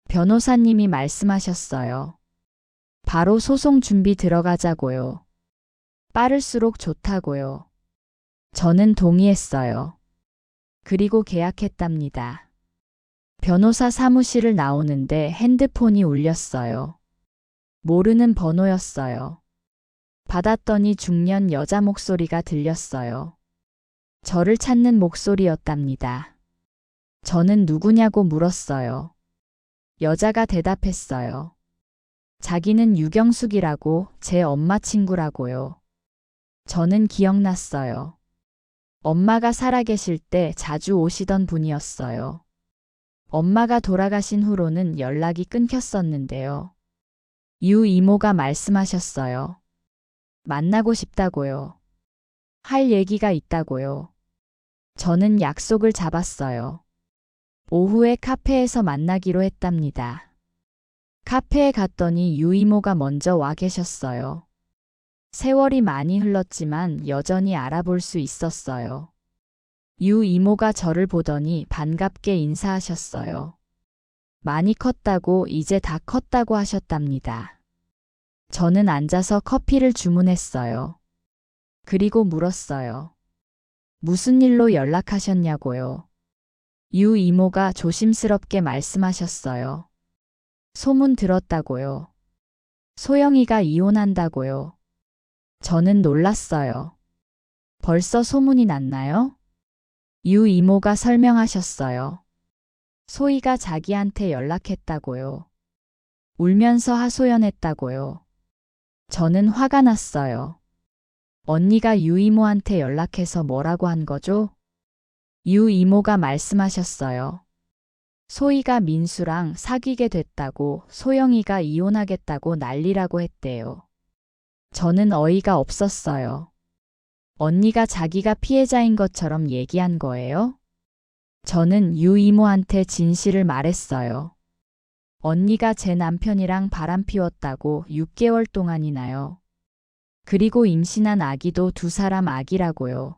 변호사님이 말씀하셨어요. 바로 소송 준비 들어가자고요. 빠를수록 좋다고요. 저는 동의했어요. 그리고 계약했답니다. 변호사 사무실을 나오는데 핸드폰이 울렸어요. 모르는 번호였어요. 받았더니 중년 여자 목소리가 들렸어요. 저를 찾는 목소리였답니다. 저는 누구냐고 물었어요. 여자가 대답했어요. 자기는 유경숙이라고 제 엄마 친구라고요. 저는 기억났어요. 엄마가 살아계실 때 자주 오시던 분이었어요. 엄마가 돌아가신 후로는 연락이 끊겼었는데요. 유 이모가 말씀하셨어요. 만나고 싶다고요. 할 얘기가 있다고요. 저는 약속을 잡았어요. 오후에 카페에서 만나기로 했답니다. 카페에 갔더니 유 이모가 먼저 와 계셨어요. 세월이 많이 흘렀지만 여전히 알아볼 수 있었어요. 유 이모가 저를 보더니 반갑게 인사하셨어요. 많이 컸다고 이제 다 컸다고 하셨답니다. 저는 앉아서 커피를 주문했어요. 그리고 물었어요. 무슨 일로 연락하셨냐고요. 유 이모가 조심스럽게 말씀하셨어요. 소문 들었다고요. 소영이가 이혼한다고요. 저는 놀랐어요. 벌써 소문이 났나요? 유 이모가 설명하셨어요. 소희가 자기한테 연락했다고요. 울면서 하소연했다고요. 저는 화가 났어요. 언니가 유 이모한테 연락해서 뭐라고 한 거죠? 유 이모가 말씀하셨어요. 소희가 민수랑 사귀게 됐다고 소영이가 이혼하겠다고 난리라고 했대요. 저는 어이가 없었어요. 언니가 자기가 피해자인 것처럼 얘기한 거예요? 저는 유 이모한테 진실을 말했어요. 언니가 제 남편이랑 바람 피웠다고 6개월 동안이나요. 그리고 임신한 아기도 두 사람 아기라고요.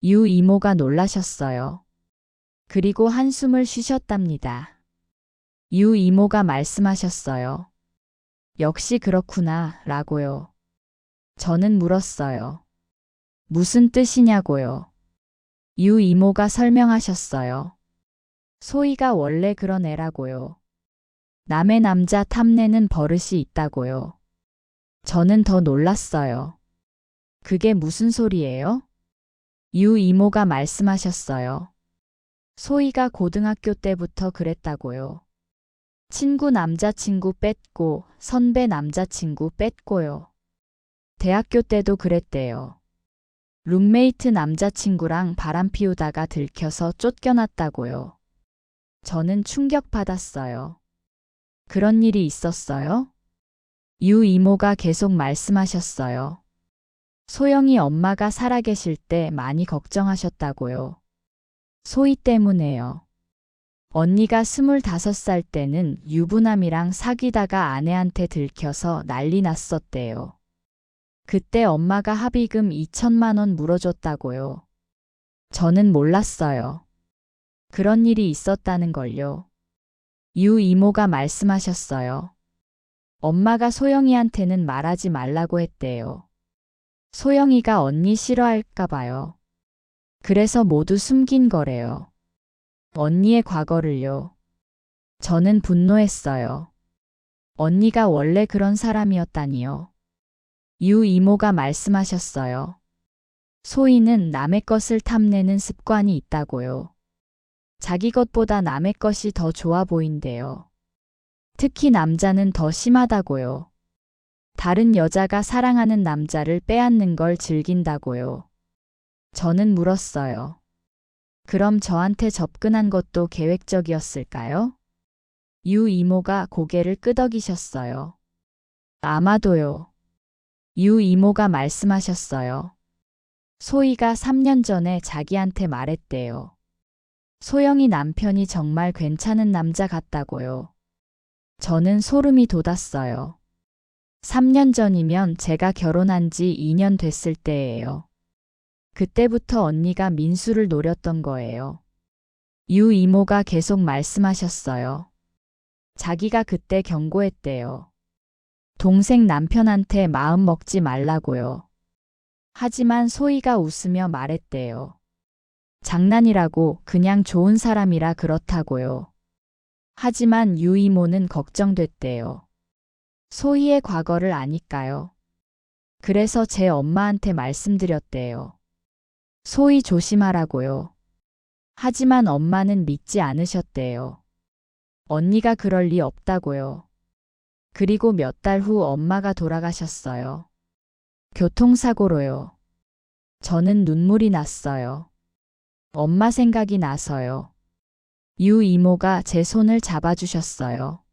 유 이모가 놀라셨어요. 그리고 한숨을 쉬셨답니다. 유 이모가 말씀하셨어요. 역시 그렇구나, 라고요. 저는 물었어요. 무슨 뜻이냐고요. 유 이모가 설명하셨어요. 소희가 원래 그런 애라고요. 남의 남자 탐내는 버릇이 있다고요. 저는 더 놀랐어요. 그게 무슨 소리예요? 유 이모가 말씀하셨어요. 소희가 고등학교 때부터 그랬다고요. 친구 남자친구 뺐고 선배 남자친구 뺐고요. 대학교 때도 그랬대요. 룸메이트 남자친구랑 바람 피우다가 들켜서 쫓겨났다고요. 저는 충격받았어요. 그런 일이 있었어요? 유 이모가 계속 말씀하셨어요. 소영이 엄마가 살아계실 때 많이 걱정하셨다고요. 소희 때문에요. 언니가 25살 때는 유부남이랑 사귀다가 아내한테 들켜서 난리 났었대요. 그때 엄마가 합의금 2천만 원 물어줬다고요. 저는 몰랐어요. 그런 일이 있었다는 걸요. 유 이모가 말씀하셨어요. 엄마가 소영이한테는 말하지 말라고 했대요. 소영이가 언니 싫어할까 봐요. 그래서 모두 숨긴 거래요. 언니의 과거를요. 저는 분노했어요. 언니가 원래 그런 사람이었다니요. 유 이모가 말씀하셨어요. 소희는 남의 것을 탐내는 습관이 있다고요. 자기 것보다 남의 것이 더 좋아 보인대요. 특히 남자는 더 심하다고요. 다른 여자가 사랑하는 남자를 빼앗는 걸 즐긴다고요. 저는 물었어요. 그럼 저한테 접근한 것도 계획적이었을까요? 유 이모가 고개를 끄덕이셨어요. 아마도요. 유 이모가 말씀하셨어요. 소희가 3년 전에 자기한테 말했대요. 소영이 남편이 정말 괜찮은 남자 같다고요. 저는 소름이 돋았어요. 3년 전이면 제가 결혼한 지 2년 됐을 때예요. 그때부터 언니가 민수를 노렸던 거예요. 유 이모가 계속 말씀하셨어요. 자기가 그때 경고했대요. 동생 남편한테 마음 먹지 말라고요. 하지만 소희가 웃으며 말했대요. 장난이라고 그냥 좋은 사람이라 그렇다고요. 하지만 유 이모는 걱정됐대요. 소희의 과거를 아니까요. 그래서 제 엄마한테 말씀드렸대요. 소희 조심하라고요. 하지만 엄마는 믿지 않으셨대요. 언니가 그럴 리 없다고요. 그리고 몇 달 후 엄마가 돌아가셨어요. 교통사고로요. 저는 눈물이 났어요. 엄마 생각이 나서요. 유 이모가 제 손을 잡아주셨어요.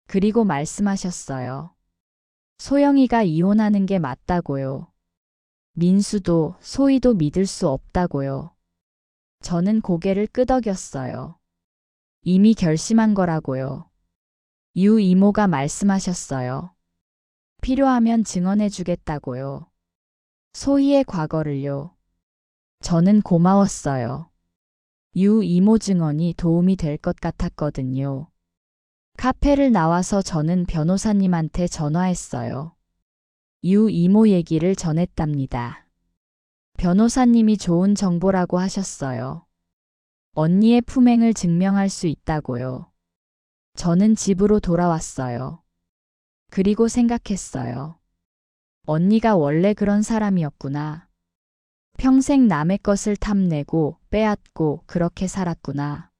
그리고 말씀하셨어요. 소영이가 이혼하는 게 맞다고요. 민수도 소희도 믿을 수 없다고요. 저는 고개를 끄덕였어요. 이미 결심한 거라고요. 유 이모가 말씀하셨어요. 필요하면 증언해 주겠다고요. 소희의 과거를요. 저는 고마웠어요. 유 이모 증언이 도움이 될 것 같았거든요. 카페를 나와서 저는 변호사님한테 전화했어요. 유 이모 얘기를 전했답니다. 변호사님이 좋은 정보라고 하셨어요. 언니의 품행을 증명할 수 있다고요. 저는 집으로 돌아왔어요. 그리고 생각했어요. 언니가 원래 그런 사람이었구나. 평생 남의 것을 탐내고 빼앗고 그렇게 살았구나.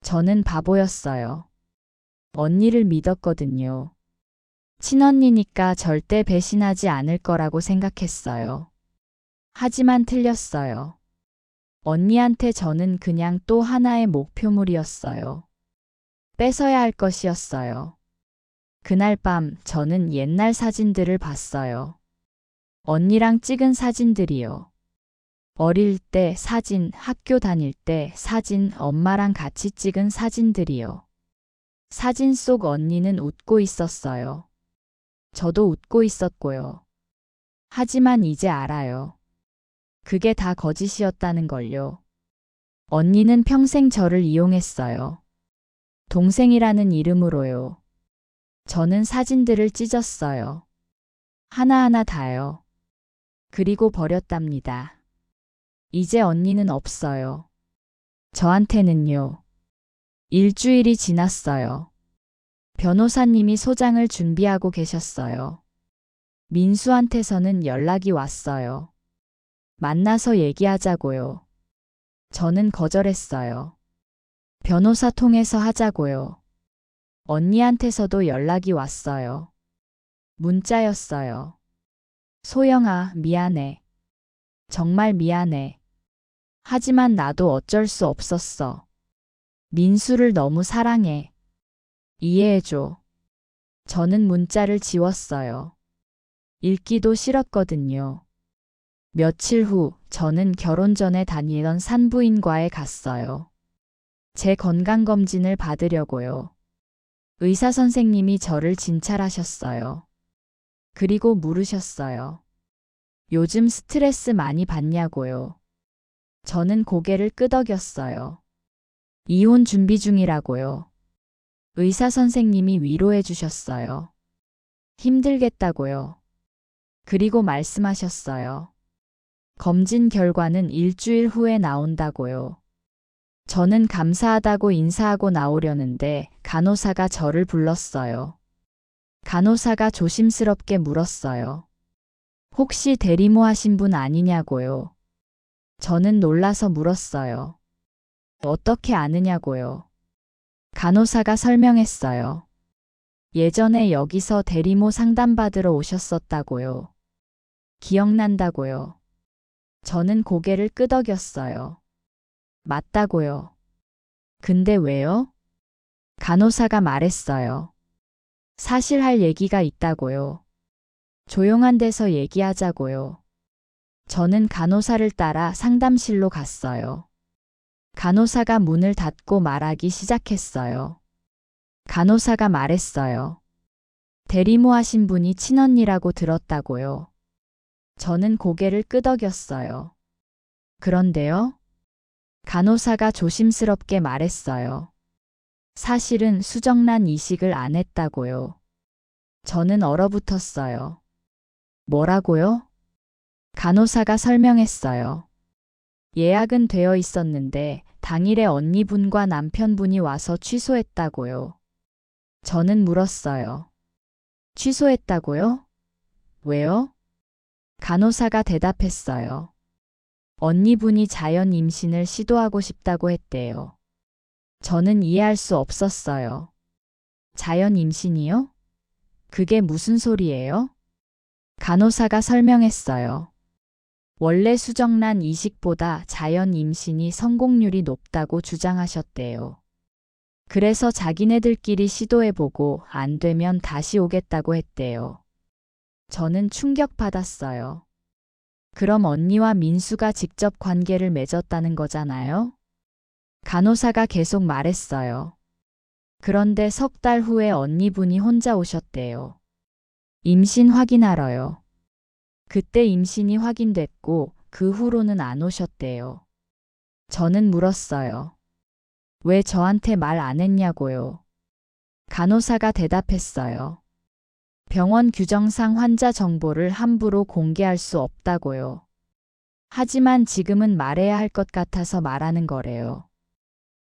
저는 바보였어요. 언니를 믿었거든요. 친언니니까 절대 배신하지 않을 거라고 생각했어요. 하지만 틀렸어요. 언니한테 저는 그냥 또 하나의 목표물이었어요. 뺏어야 할 것이었어요. 그날 밤 저는 옛날 사진들을 봤어요. 언니랑 찍은 사진들이요. 어릴 때 사진, 학교 다닐 때 사진, 엄마랑 같이 찍은 사진들이요. 사진 속 언니는 웃고 있었어요. 저도 웃고 있었고요. 하지만 이제 알아요. 그게 다 거짓이었다는 걸요. 언니는 평생 저를 이용했어요. 동생이라는 이름으로요. 저는 사진들을 찢었어요. 하나하나 다요. 그리고 버렸답니다. 이제 언니는 없어요. 저한테는요. 일주일이 지났어요. 변호사님이 소장을 준비하고 계셨어요. 민수한테서는 연락이 왔어요. 만나서 얘기하자고요. 저는 거절했어요. 변호사 통해서 하자고요. 언니한테서도 연락이 왔어요. 문자였어요. 소영아, 미안해. 정말 미안해. 하지만 나도 어쩔 수 없었어. 민수를 너무 사랑해. 이해해줘. 저는 문자를 지웠어요. 읽기도 싫었거든요. 며칠 후 저는 결혼 전에 다니던 산부인과에 갔어요. 제 건강검진을 받으려고요. 의사 선생님이 저를 진찰하셨어요. 그리고 물으셨어요. 요즘 스트레스 많이 받냐고요. 저는 고개를 끄덕였어요. 이혼 준비 중이라고요. 의사 선생님이 위로해 주셨어요. 힘들겠다고요. 그리고 말씀하셨어요. 검진 결과는 일주일 후에 나온다고요. 저는 감사하다고 인사하고 나오려는데 간호사가 저를 불렀어요. 간호사가 조심스럽게 물었어요. 혹시 대리모 하신 분 아니냐고요. 저는 놀라서 물었어요. 어떻게 아느냐고요. 간호사가 설명했어요. 예전에 여기서 대리모 상담받으러 오셨었다고요. 기억난다고요. 저는 고개를 끄덕였어요. 맞다고요. 근데 왜요? 간호사가 말했어요. 사실 할 얘기가 있다고요. 조용한 데서 얘기하자고요. 저는 간호사를 따라 상담실로 갔어요. 간호사가 문을 닫고 말하기 시작했어요. 간호사가 말했어요. 대리모 하신 분이 친언니라고 들었다고요. 저는 고개를 끄덕였어요. 그런데요? 간호사가 조심스럽게 말했어요. 사실은 수정란 이식을 안 했다고요. 저는 얼어붙었어요. 뭐라고요? 간호사가 설명했어요. 예약은 되어 있었는데 당일에 언니분과 남편분이 와서 취소했다고요. 저는 물었어요. 취소했다고요? 왜요? 간호사가 대답했어요. 언니분이 자연 임신을 시도하고 싶다고 했대요. 저는 이해할 수 없었어요. 자연 임신이요? 그게 무슨 소리예요? 간호사가 설명했어요. 원래 수정란 이식보다 자연 임신이 성공률이 높다고 주장하셨대요. 그래서 자기네들끼리 시도해보고 안 되면 다시 오겠다고 했대요. 저는 충격받았어요. 그럼 언니와 민수가 직접 관계를 맺었다는 거잖아요? 간호사가 계속 말했어요. 그런데 석 달 후에 언니분이 혼자 오셨대요. 임신 확인하러요. 그때 임신이 확인됐고 그 후로는 안 오셨대요. 저는 물었어요. 왜 저한테 말 안 했냐고요. 간호사가 대답했어요. 병원 규정상 환자 정보를 함부로 공개할 수 없다고요. 하지만 지금은 말해야 할 것 같아서 말하는 거래요.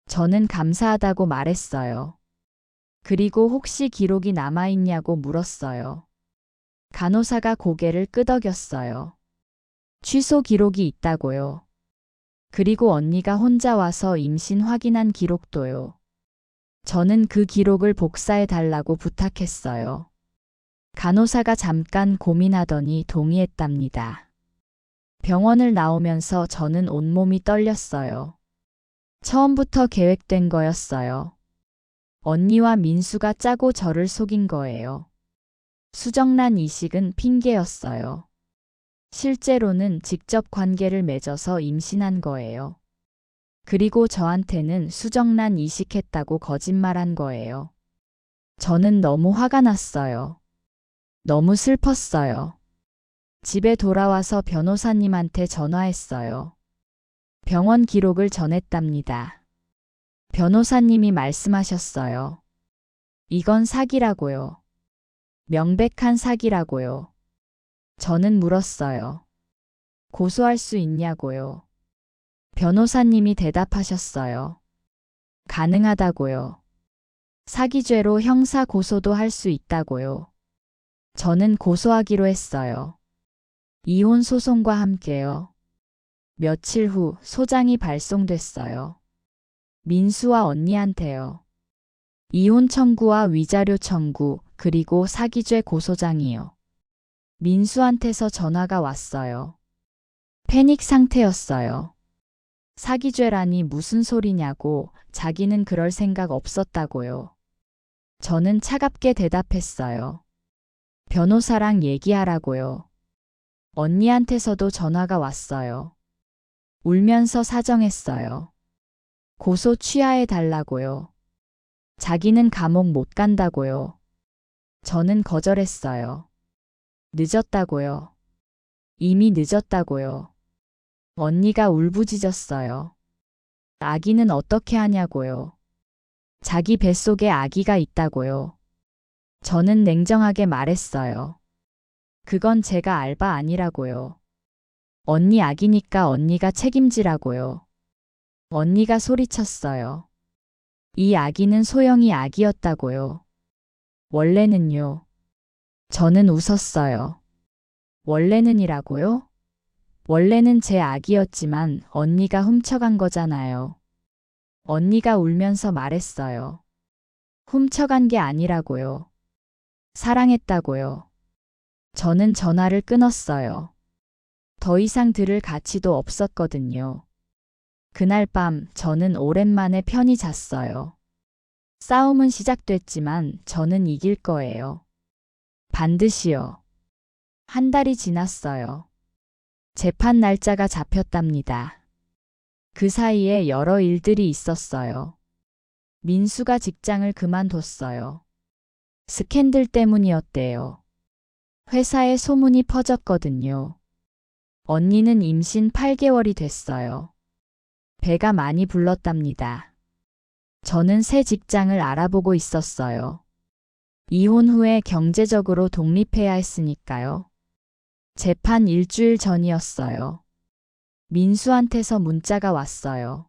저는 감사하다고 말했어요. 그리고 혹시 기록이 남아있냐고 물었어요. 간호사가 고개를 끄덕였어요. 취소 기록이 있다고요. 그리고 언니가 혼자 와서 임신 확인한 기록도요. 저는 그 기록을 복사해 달라고 부탁했어요. 간호사가 잠깐 고민하더니 동의했답니다. 병원을 나오면서 저는 온몸이 떨렸어요. 처음부터 계획된 거였어요. 언니와 민수가 짜고 저를 속인 거예요. 수정란 이식은 핑계였어요. 실제로는 직접 관계를 맺어서 임신한 거예요. 그리고 저한테는 수정란 이식했다고 거짓말한 거예요. 저는 너무 화가 났어요. 너무 슬펐어요. 집에 돌아와서 변호사님한테 전화했어요. 병원 기록을 전했답니다. 변호사님이 말씀하셨어요. 이건 사기라고요. 명백한 사기라고요. 저는 물었어요. 고소할 수 있냐고요. 변호사님이 대답하셨어요. 가능하다고요. 사기죄로 형사 고소도 할 수 있다고요. 저는 고소하기로 했어요. 이혼 소송과 함께요. 며칠 후 소장이 발송됐어요. 민수와 언니한테요. 이혼 청구와 위자료 청구, 그리고 사기죄 고소장이요. 민수한테서 전화가 왔어요. 패닉 상태였어요. 사기죄라니 무슨 소리냐고, 자기는 그럴 생각 없었다고요. 저는 차갑게 대답했어요. 변호사랑 얘기하라고요. 언니한테서도 전화가 왔어요. 울면서 사정했어요. 고소 취하해 달라고요. 자기는 감옥 못 간다고요. 저는 거절했어요. 늦었다고요. 이미 늦었다고요. 언니가 울부짖었어요. 아기는 어떻게 하냐고요. 자기 뱃속에 아기가 있다고요. 저는 냉정하게 말했어요. 그건 제가 알바 아니라고요. 언니 아기니까 언니가 책임지라고요. 언니가 소리쳤어요. 이 아기는 소영이 아기였다고요. 원래는요. 저는 웃었어요. 원래는이라고요? 원래는 제 아기였지만 언니가 훔쳐간 거잖아요. 언니가 울면서 말했어요. 훔쳐간 게 아니라고요. 사랑했다고요. 저는 전화를 끊었어요. 더 이상 들을 가치도 없었거든요. 그날 밤 저는 오랜만에 편히 잤어요. 싸움은 시작됐지만 저는 이길 거예요. 반드시요. 한 달이 지났어요. 재판 날짜가 잡혔답니다. 그 사이에 여러 일들이 있었어요. 민수가 직장을 그만뒀어요. 스캔들 때문이었대요. 회사에 소문이 퍼졌거든요. 언니는 임신 8개월이 됐어요. 배가 많이 불렀답니다. 저는 새 직장을 알아보고 있었어요. 이혼 후에 경제적으로 독립해야 했으니까요. 재판 일주일 전이었어요. 민수한테서 문자가 왔어요.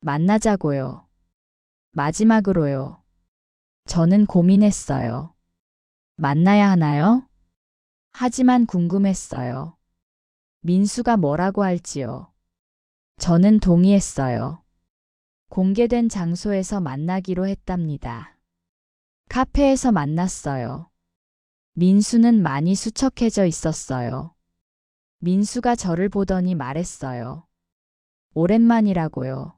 만나자고요. 마지막으로요. 저는 고민했어요. 만나야 하나요? 하지만 궁금했어요. 민수가 뭐라고 할지요. 저는 동의했어요. 공개된 장소에서 만나기로 했답니다. 카페에서 만났어요. 민수는 많이 수척해져 있었어요. 민수가 저를 보더니 말했어요. 오랜만이라고요.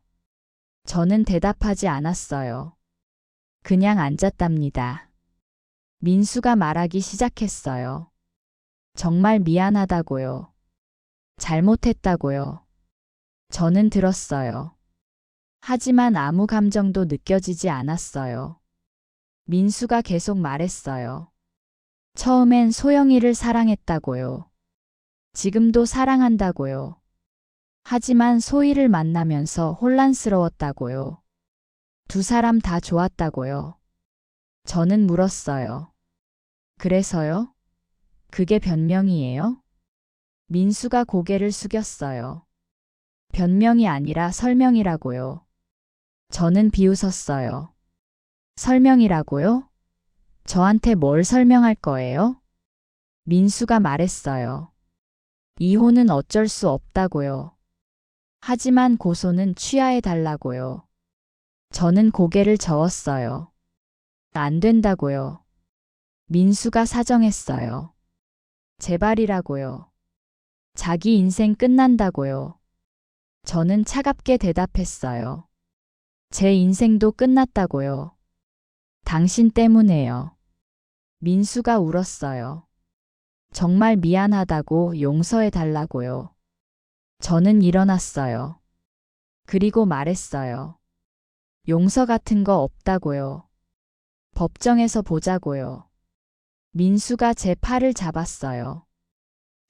저는 대답하지 않았어요. 그냥 앉았답니다. 민수가 말하기 시작했어요. 정말 미안하다고요. 잘못했다고요. 저는 들었어요. 하지만 아무 감정도 느껴지지 않았어요. 민수가 계속 말했어요. 처음엔 소영이를 사랑했다고요. 지금도 사랑한다고요. 하지만 소희를 만나면서 혼란스러웠다고요. 두 사람 다 좋았다고요. 저는 물었어요. 그래서요? 그게 변명이에요? 민수가 고개를 숙였어요. 변명이 아니라 설명이라고요. 저는 비웃었어요. 설명이라고요? 저한테 뭘 설명할 거예요? 민수가 말했어요. 이혼은 어쩔 수 없다고요. 하지만 고소는 취하해 달라고요. 저는 고개를 저었어요. 안 된다고요. 민수가 사정했어요. 제발이라고요. 자기 인생 끝난다고요. 저는 차갑게 대답했어요. 제 인생도 끝났다고요. 당신 때문에요. 민수가 울었어요. 정말 미안하다고 용서해 달라고요. 저는 일어났어요. 그리고 말했어요. 용서 같은 거 없다고요. 법정에서 보자고요. 민수가 제 팔을 잡았어요.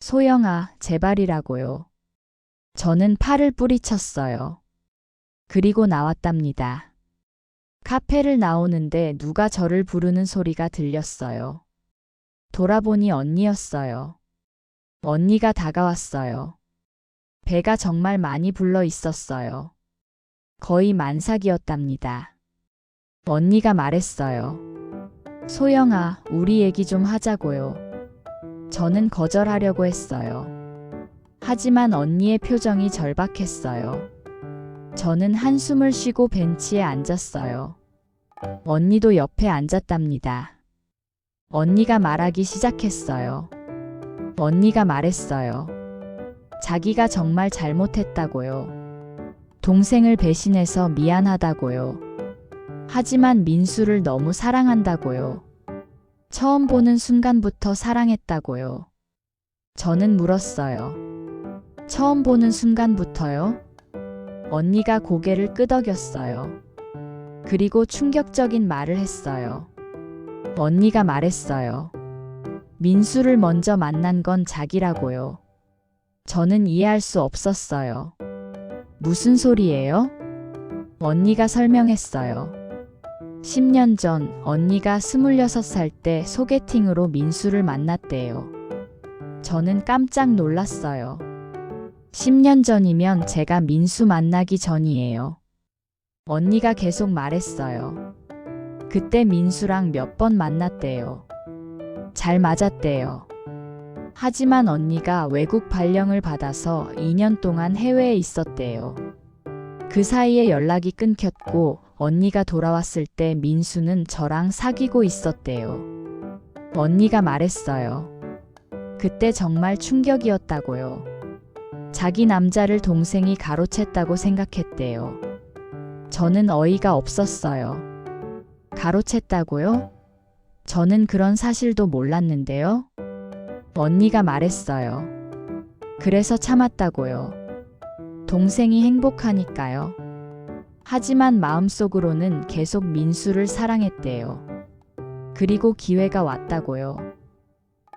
소영아, 제발이라고요. 저는 팔을 뿌리쳤어요. 그리고 나왔답니다. 카페를 나오는데 누가 저를 부르는 소리가 들렸어요. 돌아보니 언니였어요. 언니가 다가왔어요. 배가 정말 많이 불러 있었어요. 거의 만삭이었답니다. 언니가 말했어요. 소영아, 우리 얘기 좀 하자고요. 저는 거절하려고 했어요. 하지만 언니의 표정이 절박했어요. 저는 한숨을 쉬고 벤치에 앉았어요. 언니도 옆에 앉았답니다. 언니가 말하기 시작했어요. 언니가 말했어요. 자기가 정말 잘못했다고요. 동생을 배신해서 미안하다고요. 하지만 민수를 너무 사랑한다고요. 처음 보는 순간부터 사랑했다고요. 저는 물었어요. 처음 보는 순간부터요? 언니가 고개를 끄덕였어요. 그리고 충격적인 말을 했어요. 언니가 말했어요. 민수를 먼저 만난 건 자기라고요. 저는 이해할 수 없었어요. 무슨 소리예요? 언니가 설명했어요. 10년 전 언니가 26살 때 소개팅으로 민수를 만났대요. 저는 깜짝 놀랐어요. 10년 전이면 제가 민수 만나기 전이에요. 언니가 계속 말했어요. 그때 민수랑 몇 번 만났대요. 잘 맞았대요. 하지만 언니가 외국 발령을 받아서 2년 동안 해외에 있었대요. 그 사이에 연락이 끊겼고 언니가 돌아왔을 때 민수는 저랑 사귀고 있었대요. 언니가 말했어요. 그때 정말 충격이었다고요. 자기 남자를 동생이 가로챘다고 생각했대요. 저는 어이가 없었어요. 가로챘다고요? 저는 그런 사실도 몰랐는데요. 언니가 말했어요. 그래서 참았다고요. 동생이 행복하니까요. 하지만 마음속으로는 계속 민수를 사랑했대요. 그리고 기회가 왔다고요.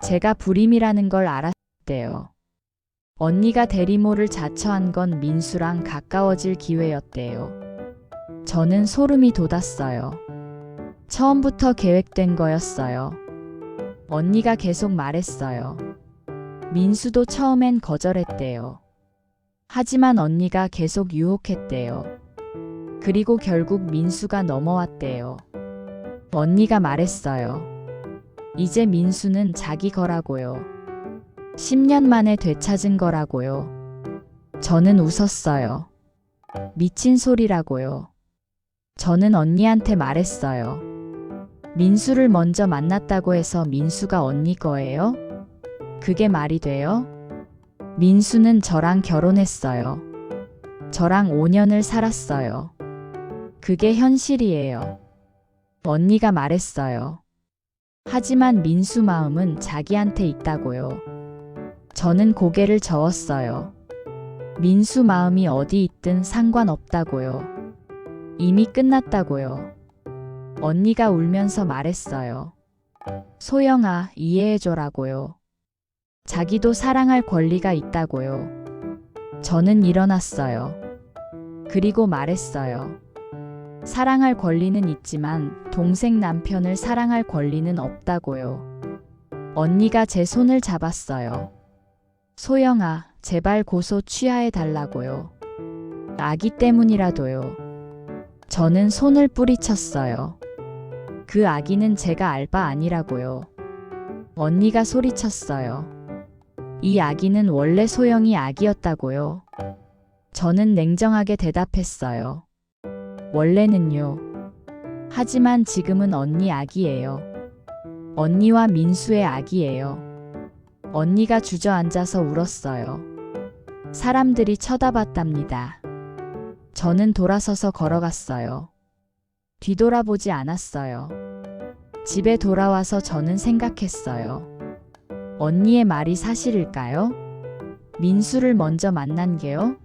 제가 불임이라는 걸 알았대요. 언니가 대리모를 자처한 건 민수랑 가까워질 기회였대요. 저는 소름이 돋았어요. 처음부터 계획된 거였어요. 언니가 계속 말했어요. 민수도 처음엔 거절했대요. 하지만 언니가 계속 유혹했대요. 그리고 결국 민수가 넘어왔대요. 언니가 말했어요. 이제 민수는 자기 거라고요. 10년 만에 되찾은 거라고요. 저는 웃었어요. 미친 소리라고요. 저는 언니한테 말했어요. 민수를 먼저 만났다고 해서 민수가 언니 거예요? 그게 말이 돼요? 민수는 저랑 결혼했어요. 저랑 5년을 살았어요. 그게 현실이에요. 언니가 말했어요. 하지만 민수 마음은 자기한테 있다고요. 저는 고개를 저었어요. 민수 마음이 어디 있든 상관없다고요. 이미 끝났다고요. 언니가 울면서 말했어요. 소영아, 이해해줘라고요. 자기도 사랑할 권리가 있다고요. 저는 일어났어요. 그리고 말했어요. 사랑할 권리는 있지만 동생 남편을 사랑할 권리는 없다고요. 언니가 제 손을 잡았어요. 소영아, 제발 고소 취하해 달라고요. 아기 때문이라도요. 저는 손을 뿌리쳤어요. 그 아기는 제가 알 바 아니라고요. 언니가 소리쳤어요. 이 아기는 원래 소영이 아기였다고요. 저는 냉정하게 대답했어요. 원래는요. 하지만 지금은 언니 아기예요. 언니와 민수의 아기예요. 언니가 주저앉아서 울었어요. 사람들이 쳐다봤답니다. 저는 돌아서서 걸어갔어요. 뒤돌아보지 않았어요. 집에 돌아와서 저는 생각했어요. 언니의 말이 사실일까요? 민수를 먼저 만난 게요?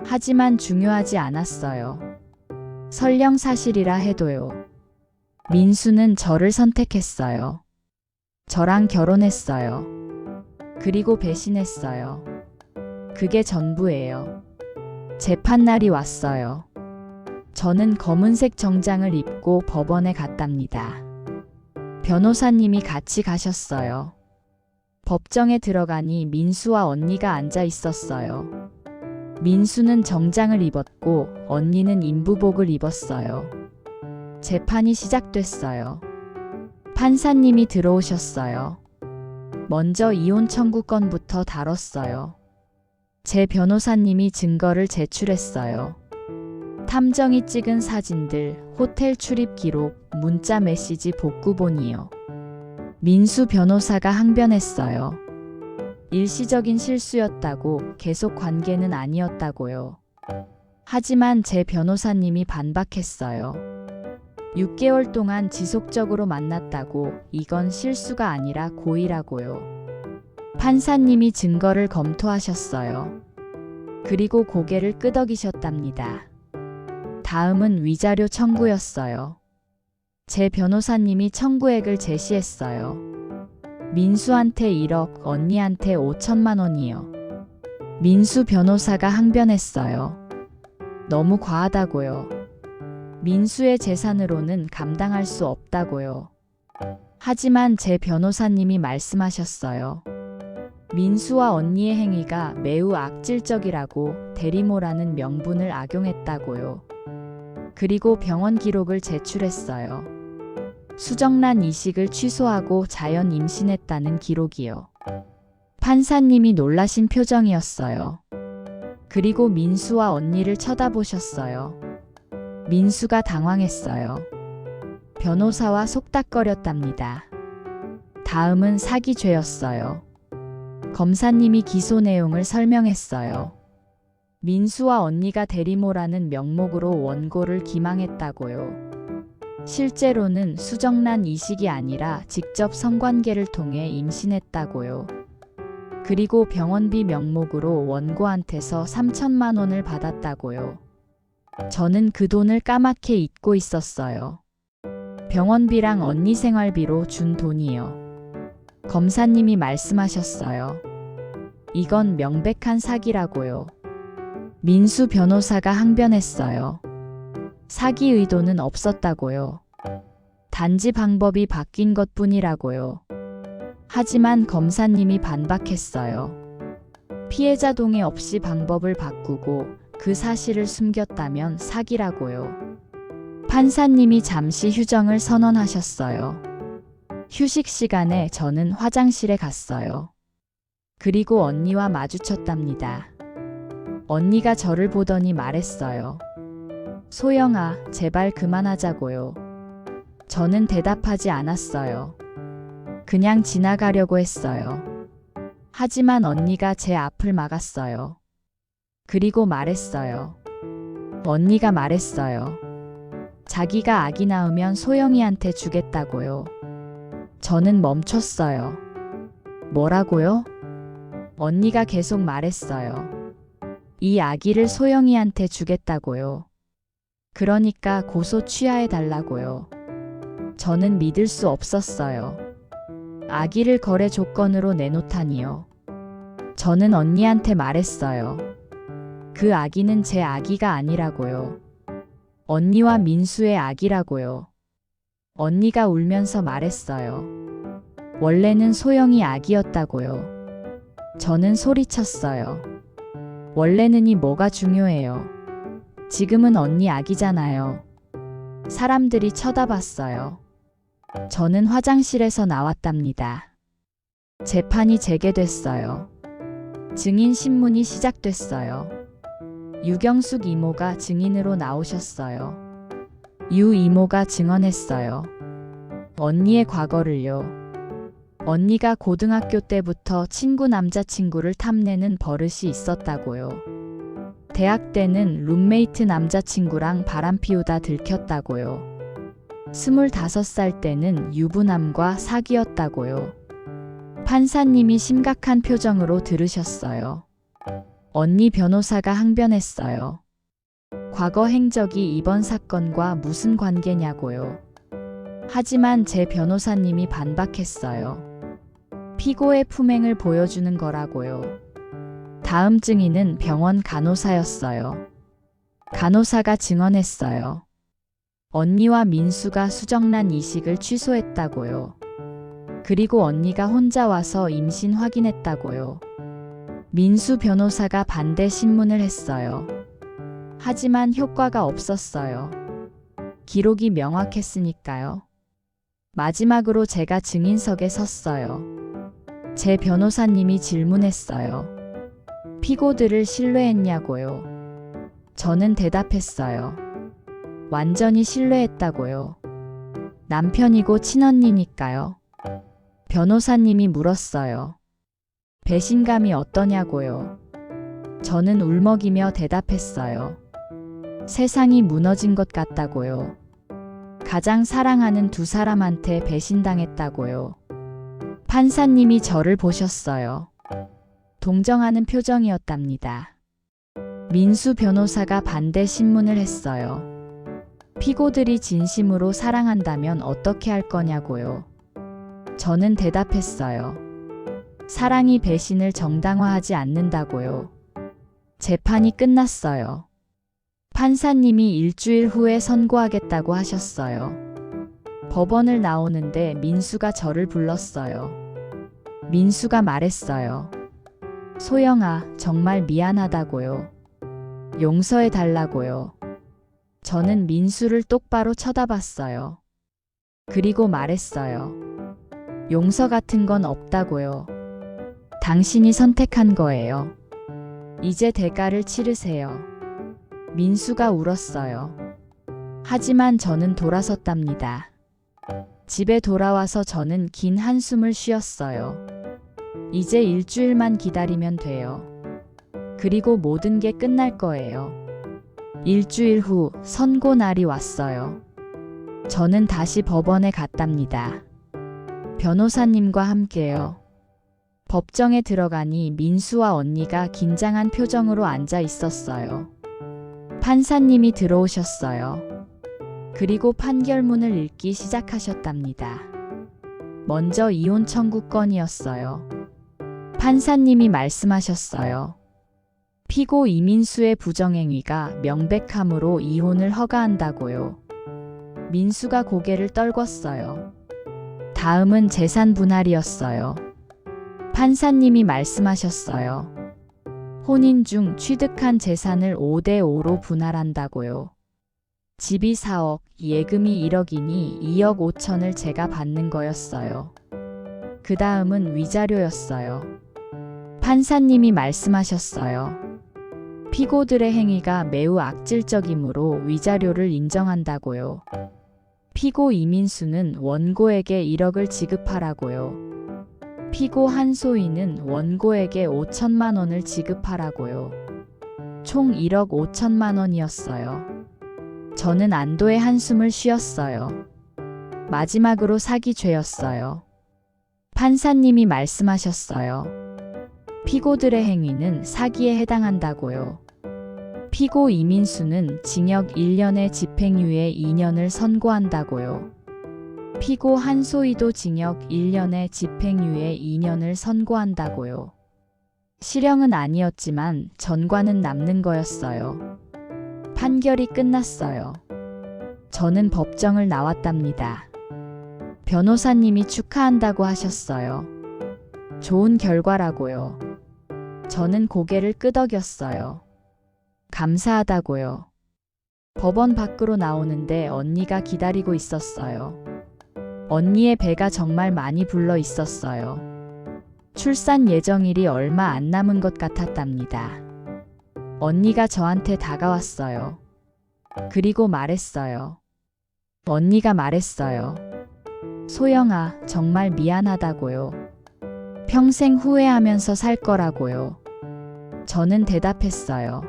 하지만 중요하지 않았어요. 설령 사실이라 해도요. 민수는 저를 선택했어요. 저랑 결혼했어요. 그리고 배신했어요. 그게 전부예요. 재판날이 왔어요. 저는 검은색 정장을 입고 법원에 갔답니다. 변호사님이 같이 가셨어요. 법정에 들어가니 민수와 언니가 앉아 있었어요. 민수는 정장을 입었고 언니는 인부복을 입었어요. 재판이 시작됐어요. 판사님이 들어오셨어요. 먼저 이혼 청구건부터 다뤘어요. 제 변호사님이 증거를 제출했어요. 탐정이 찍은 사진들, 호텔 출입 기록, 문자 메시지 복구본이요. 민수 변호사가 항변했어요. 일시적인 실수였다고, 계속 관계는 아니었다고요. 하지만 제 변호사님이 반박했어요. 6개월 동안 지속적으로 만났다고, 이건 실수가 아니라 고의라고요. 판사님이 증거를 검토하셨어요. 그리고 고개를 끄덕이셨답니다. 다음은 위자료 청구였어요. 제 변호사님이 청구액을 제시했어요. 민수한테 1억, 언니한테 5천만 원이요. 민수 변호사가 항변했어요. 너무 과하다고요. 민수의 재산으로는 감당할 수 없다고요. 하지만 제 변호사님이 말씀하셨어요. 민수와 언니의 행위가 매우 악질적이라고 대리모라는 명분을 악용했다고요. 그리고 병원 기록을 제출했어요. 수정란 이식을 취소하고 자연 임신했다는 기록이요. 판사님이 놀라신 표정이었어요. 그리고 민수와 언니를 쳐다보셨어요. 민수가 당황했어요. 변호사와 속닥거렸답니다. 다음은 사기죄였어요. 검사님이 기소 내용을 설명했어요. 민수와 언니가 대리모라는 명목으로 원고를 기망했다고요. 실제로는 수정란 이식이 아니라 직접 성관계를 통해 임신했다고요. 그리고 병원비 명목으로 원고한테서 3천만 원을 받았다고요. 저는 그 돈을 까맣게 잊고 있었어요. 병원비랑 언니 생활비로 준 돈이요. 검사님이 말씀하셨어요. 이건 명백한 사기라고요. 민수 변호사가 항변했어요. 사기 의도는 없었다고요. 단지 방법이 바뀐 것뿐이라고요. 하지만 검사님이 반박했어요. 피해자 동의 없이 방법을 바꾸고 그 사실을 숨겼다면 사기라고요. 판사님이 잠시 휴정을 선언하셨어요. 휴식 시간에 저는 화장실에 갔어요. 그리고 언니와 마주쳤답니다. 언니가 저를 보더니 말했어요. 소영아, 제발 그만하자고요. 저는 대답하지 않았어요. 그냥 지나가려고 했어요. 하지만 언니가 제 앞을 막았어요. 그리고 말했어요. 언니가 말했어요. 자기가 아기 낳으면 소영이한테 주겠다고요. 저는 멈췄어요. 뭐라고요? 언니가 계속 말했어요. 이 아기를 소영이한테 주겠다고요. 그러니까 고소 취하해 달라고요. 저는 믿을 수 없었어요. 아기를 거래 조건으로 내놓다니요. 저는 언니한테 말했어요. 그 아기는 제 아기가 아니라고요. 언니와 민수의 아기라고요. 언니가 울면서 말했어요. 원래는 소영이 아기였다고요. 저는 소리쳤어요. 원래는이 뭐가 중요해요. 지금은 언니 아기잖아요. 사람들이 쳐다봤어요. 저는 화장실에서 나왔답니다. 재판이 재개됐어요. 증인 신문이 시작됐어요. 유경숙 이모가 증인으로 나오셨어요. 유 이모가 증언했어요. 언니의 과거를요. 언니가 고등학교 때부터 친구 남자친구를 탐내는 버릇이 있었다고요. 대학 때는 룸메이트 남자친구랑 바람 피우다 들켰다고요. 25살 때는 유부남과 사귀었다고요. 판사님이 심각한 표정으로 들으셨어요. 언니 변호사가 항변했어요. 과거 행적이 이번 사건과 무슨 관계냐고요. 하지만 제 변호사님이 반박했어요. 피고의 품행을 보여주는 거라고요. 다음 증인은 병원 간호사였어요. 간호사가 증언했어요. 언니와 민수가 수정란 이식을 취소했다고요. 그리고 언니가 혼자 와서 임신 확인했다고요. 민수 변호사가 반대 신문을 했어요. 하지만 효과가 없었어요. 기록이 명확했으니까요. 마지막으로 제가 증인석에 섰어요. 제 변호사님이 질문했어요. 피고들을 신뢰했냐고요. 저는 대답했어요. 완전히 신뢰했다고요. 남편이고 친언니니까요. 변호사님이 물었어요. 배신감이 어떠냐고요. 저는 울먹이며 대답했어요. 세상이 무너진 것 같다고요. 가장 사랑하는 두 사람한테 배신당했다고요. 판사님이 저를 보셨어요. 동정하는 표정이었답니다. 민수 변호사가 반대 신문을 했어요. 피고들이 진심으로 사랑한다면 어떻게 할 거냐고요. 저는 대답했어요. 사랑이 배신을 정당화하지 않는다고요. 재판이 끝났어요. 판사님이 일주일 후에 선고하겠다고 하셨어요. 법원을 나오는데 민수가 저를 불렀어요. 민수가 말했어요. 소영아, 정말 미안하다고요. 용서해 달라고요. 저는 민수를 똑바로 쳐다봤어요. 그리고 말했어요. 용서 같은 건 없다고요. 당신이 선택한 거예요. 이제 대가를 치르세요. 민수가 울었어요. 하지만 저는 돌아섰답니다. 집에 돌아와서 저는 긴 한숨을 쉬었어요. 이제 일주일만 기다리면 돼요. 그리고 모든 게 끝날 거예요. 일주일 후 선고 날이 왔어요. 저는 다시 법원에 갔답니다. 변호사님과 함께요. 법정에 들어가니 민수와 언니가 긴장한 표정으로 앉아 있었어요. 판사님이 들어오셨어요. 그리고 판결문을 읽기 시작하셨답니다. 먼저 이혼 청구권이었어요. 판사님이 말씀하셨어요. 피고 이민수의 부정행위가 명백함으로 이혼을 허가한다고요. 민수가 고개를 떨궜어요. 다음은 재산 분할이었어요. 판사님이 말씀하셨어요. 혼인 중 취득한 재산을 5대5로 분할한다고요. 집이 4억, 예금이 1억이니 2억 5천을 제가 받는 거였어요. 그 다음은 위자료였어요. 판사님이 말씀하셨어요. 피고들의 행위가 매우 악질적이므로 위자료를 인정한다고요. 피고 이민수는 원고에게 1억을 지급하라고요. 피고 한소희는 원고에게 5천만 원을 지급하라고요. 총 1억 5천만 원이었어요. 저는 안도의 한숨을 쉬었어요. 마지막으로 사기죄였어요. 판사님이 말씀하셨어요. 피고들의 행위는 사기에 해당한다고요. 피고 이민수는 징역 1년에 집행유예 2년을 선고한다고요. 피고 한소희도 징역 1년에 집행유예 2년을 선고한다고요. 실형은 아니었지만 전과는 남는 거였어요. 판결이 끝났어요. 저는 법정을 나왔답니다. 변호사님이 축하한다고 하셨어요. 좋은 결과라고요. 저는 고개를 끄덕였어요. 감사하다고요. 법원 밖으로 나오는데 언니가 기다리고 있었어요. 언니의 배가 정말 많이 불러 있었어요. 출산 예정일이 얼마 안 남은 것 같았답니다. 언니가 저한테 다가왔어요. 그리고 말했어요. 언니가 말했어요. 소영아, 정말 미안하다고요. 평생 후회하면서 살 거라고요. 저는 대답했어요.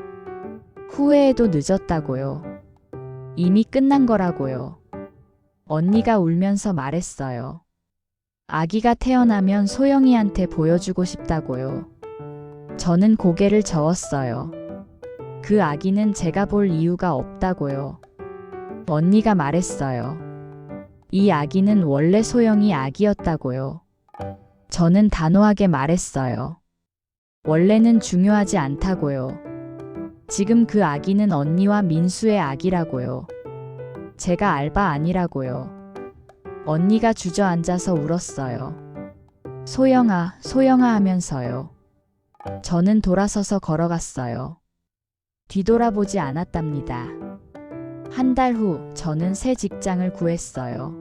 후회해도 늦었다고요. 이미 끝난 거라고요. 언니가 울면서 말했어요. 아기가 태어나면 소영이한테 보여주고 싶다고요. 저는 고개를 저었어요. 그 아기는 제가 볼 이유가 없다고요. 언니가 말했어요. 이 아기는 원래 소영이 아기였다고요. 저는 단호하게 말했어요. 원래는 중요하지 않다고요. 지금 그 아기는 언니와 민수의 아기라고요. 제가 알바 아니라고요. 언니가 주저앉아서 울었어요. 소영아, 소영아 하면서요. 저는 돌아서서 걸어갔어요. 뒤돌아보지 않았답니다. 한 달 후 저는 새 직장을 구했어요.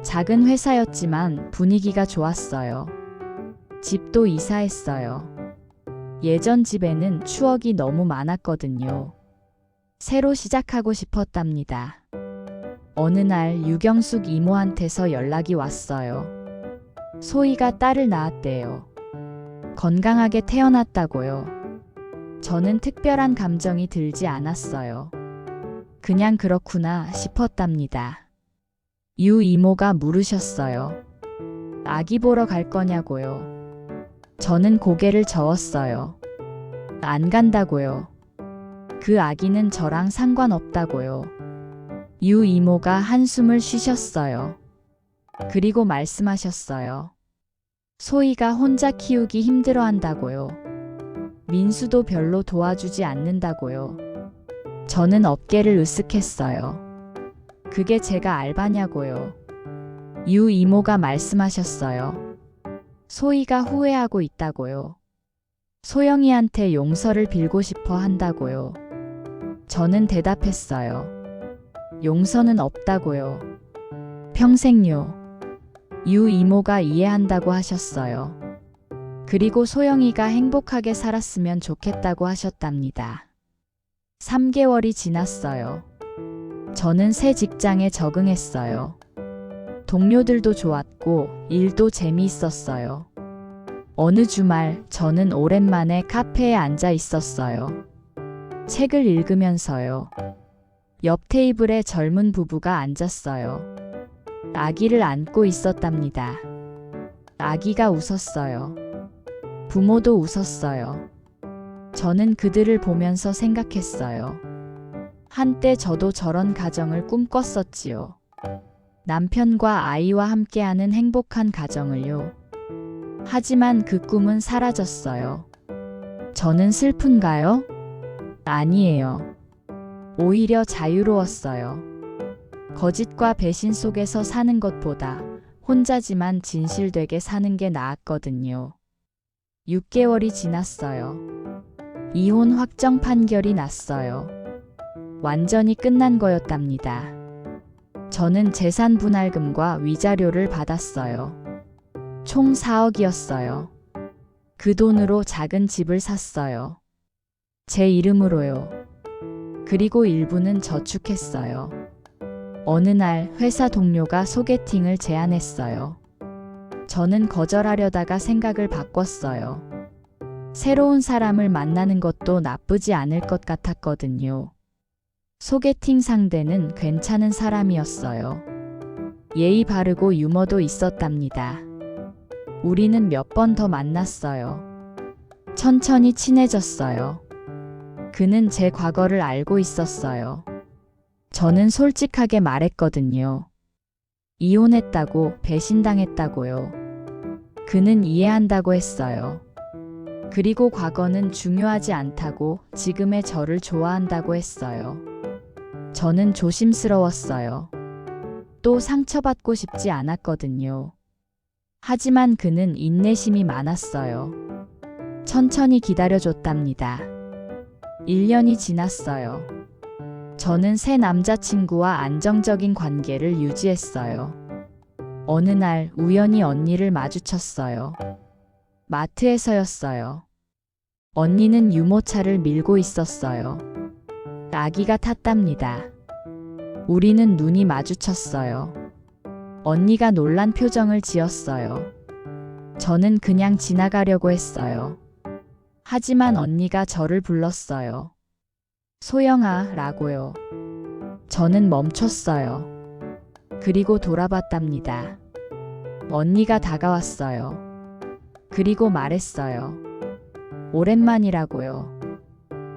작은 회사였지만 분위기가 좋았어요. 집도 이사했어요. 예전 집에는 추억이 너무 많았거든요. 새로 시작하고 싶었답니다. 어느 날 유경숙 이모한테서 연락이 왔어요. 소희가 딸을 낳았대요. 건강하게 태어났다고요. 저는 특별한 감정이 들지 않았어요. 그냥 그렇구나 싶었답니다. 유 이모가 물으셨어요. 아기 보러 갈 거냐고요. 저는 고개를 저었어요. 안 간다고요. 그 아기는 저랑 상관없다고요. 유 이모가 한숨을 쉬셨어요. 그리고 말씀하셨어요. 소희가 혼자 키우기 힘들어한다고요. 민수도 별로 도와주지 않는다고요. 저는 어깨를 으쓱했어요. 그게 제가 알바냐고요. 유 이모가 말씀하셨어요. 소희가 후회하고 있다고요. 소영이한테 용서를 빌고 싶어 한다고요. 저는 대답했어요. 용서는 없다고요. 평생요. 유 이모가 이해한다고 하셨어요. 그리고 소영이가 행복하게 살았으면 좋겠다고 하셨답니다. 3개월이 지났어요. 저는 새 직장에 적응했어요. 동료들도 좋았고 일도 재미있었어요. 어느 주말 저는 오랜만에 카페에 앉아 있었어요. 책을 읽으면서요. 옆 테이블에 젊은 부부가 앉았어요. 아기를 안고 있었답니다. 아기가 웃었어요. 부모도 웃었어요. 저는 그들을 보면서 생각했어요. 한때 저도 저런 가정을 꿈꿨었지요. 남편과 아이와 함께하는 행복한 가정을요. 하지만 그 꿈은 사라졌어요. 저는 슬픈가요? 아니에요. 오히려 자유로웠어요. 거짓과 배신 속에서 사는 것보다 혼자지만 진실되게 사는 게 나았거든요. 6개월이 지났어요. 이혼 확정 판결이 났어요. 완전히 끝난 거였답니다. 저는 재산 분할금과 위자료를 받았어요. 총 4억이었어요. 그 돈으로 작은 집을 샀어요. 제 이름으로요. 그리고 일부는 저축했어요. 어느 날 회사 동료가 소개팅을 제안했어요. 저는 거절하려다가 생각을 바꿨어요. 새로운 사람을 만나는 것도 나쁘지 않을 것 같았거든요. 소개팅 상대는 괜찮은 사람이었어요. 예의 바르고 유머도 있었답니다. 우리는 몇 번 더 만났어요. 천천히 친해졌어요. 그는 제 과거를 알고 있었어요. 저는 솔직하게 말했거든요. 이혼했다고, 배신당했다고요. 그는 이해한다고 했어요. 그리고 과거는 중요하지 않다고, 지금의 저를 좋아한다고 했어요. 저는 조심스러웠어요. 또 상처받고 싶지 않았거든요. 하지만 그는 인내심이 많았어요. 천천히 기다려줬답니다. 1년이 지났어요. 저는 새 남자친구와 안정적인 관계를 유지했어요. 어느 날 우연히 언니를 마주쳤어요. 마트에서였어요. 언니는 유모차를 밀고 있었어요. 아기가 탔답니다. 우리는 눈이 마주쳤어요. 언니가 놀란 표정을 지었어요. 저는 그냥 지나가려고 했어요. 하지만 언니가 저를 불렀어요. 소영아, 라고요. 저는 멈췄어요. 그리고 돌아봤답니다. 언니가 다가왔어요. 그리고 말했어요. 오랜만이라고요.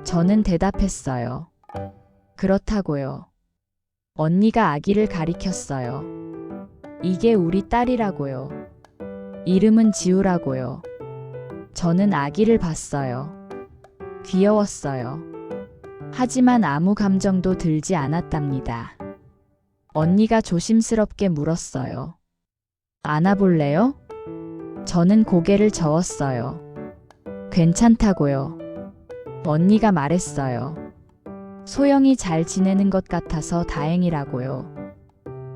저는 대답했어요. 그렇다고요. 언니가 아기를 가리켰어요. 이게 우리 딸이라고요. 이름은 지우라고요. 저는 아기를 봤어요. 귀여웠어요. 하지만 아무 감정도 들지 않았답니다. 언니가 조심스럽게 물었어요. 안아볼래요? 저는 고개를 저었어요. 괜찮다고요. 언니가 말했어요. 소영이 잘 지내는 것 같아서 다행이라고요.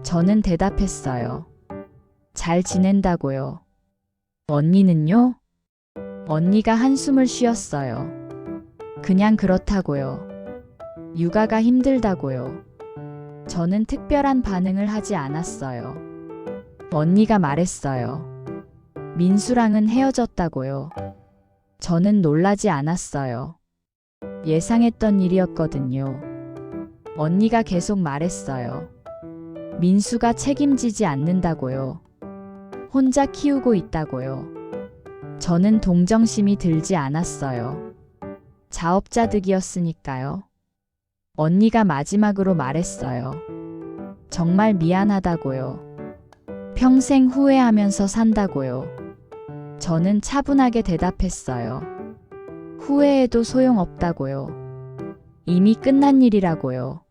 저는 대답했어요. 잘 지낸다고요. 언니는요? 언니가 한숨을 쉬었어요. 그냥 그렇다고요. 육아가 힘들다고요. 저는 특별한 반응을 하지 않았어요. 언니가 말했어요. 민수랑은 헤어졌다고요. 저는 놀라지 않았어요. 예상했던 일이었거든요. 언니가 계속 말했어요. 민수가 책임지지 않는다고요. 혼자 키우고 있다고요. 저는 동정심이 들지 않았어요. 자업자득이었으니까요. 언니가 마지막으로 말했어요. 정말 미안하다고요. 평생 후회하면서 산다고요. 저는 차분하게 대답했어요. 후회해도 소용없다고요. 이미 끝난 일이라고요.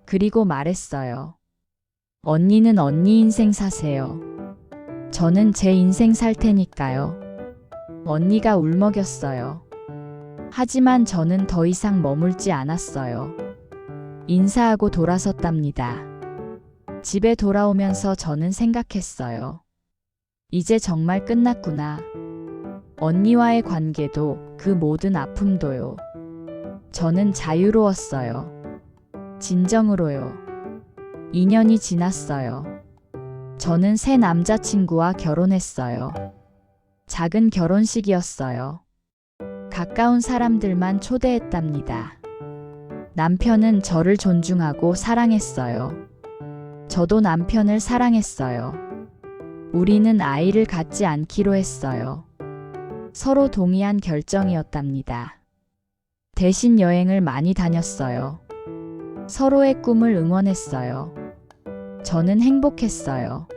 그리고 말했어요. 언니는 언니 인생 사세요. 저는 제 인생 살 테니까요. 언니가 울먹였어요. 하지만 저는 더 이상 머물지 않았어요. 인사하고 돌아섰답니다. 집에 돌아오면서 저는 생각했어요. 이제 정말 끝났구나. 언니와의 관계도 그 모든 아픔도요. 저는 자유로웠어요. 진정으로요. 2년이 지났어요. 저는 새 남자친구와 결혼했어요. 작은 결혼식이었어요. 가까운 사람들만 초대했답니다. 남편은 저를 존중하고 사랑했어요. 저도 남편을 사랑했어요. 우리는 아이를 갖지 않기로 했어요. 서로 동의한 결정이었답니다. 대신 여행을 많이 다녔어요. 서로의 꿈을 응원했어요. 저는 행복했어요.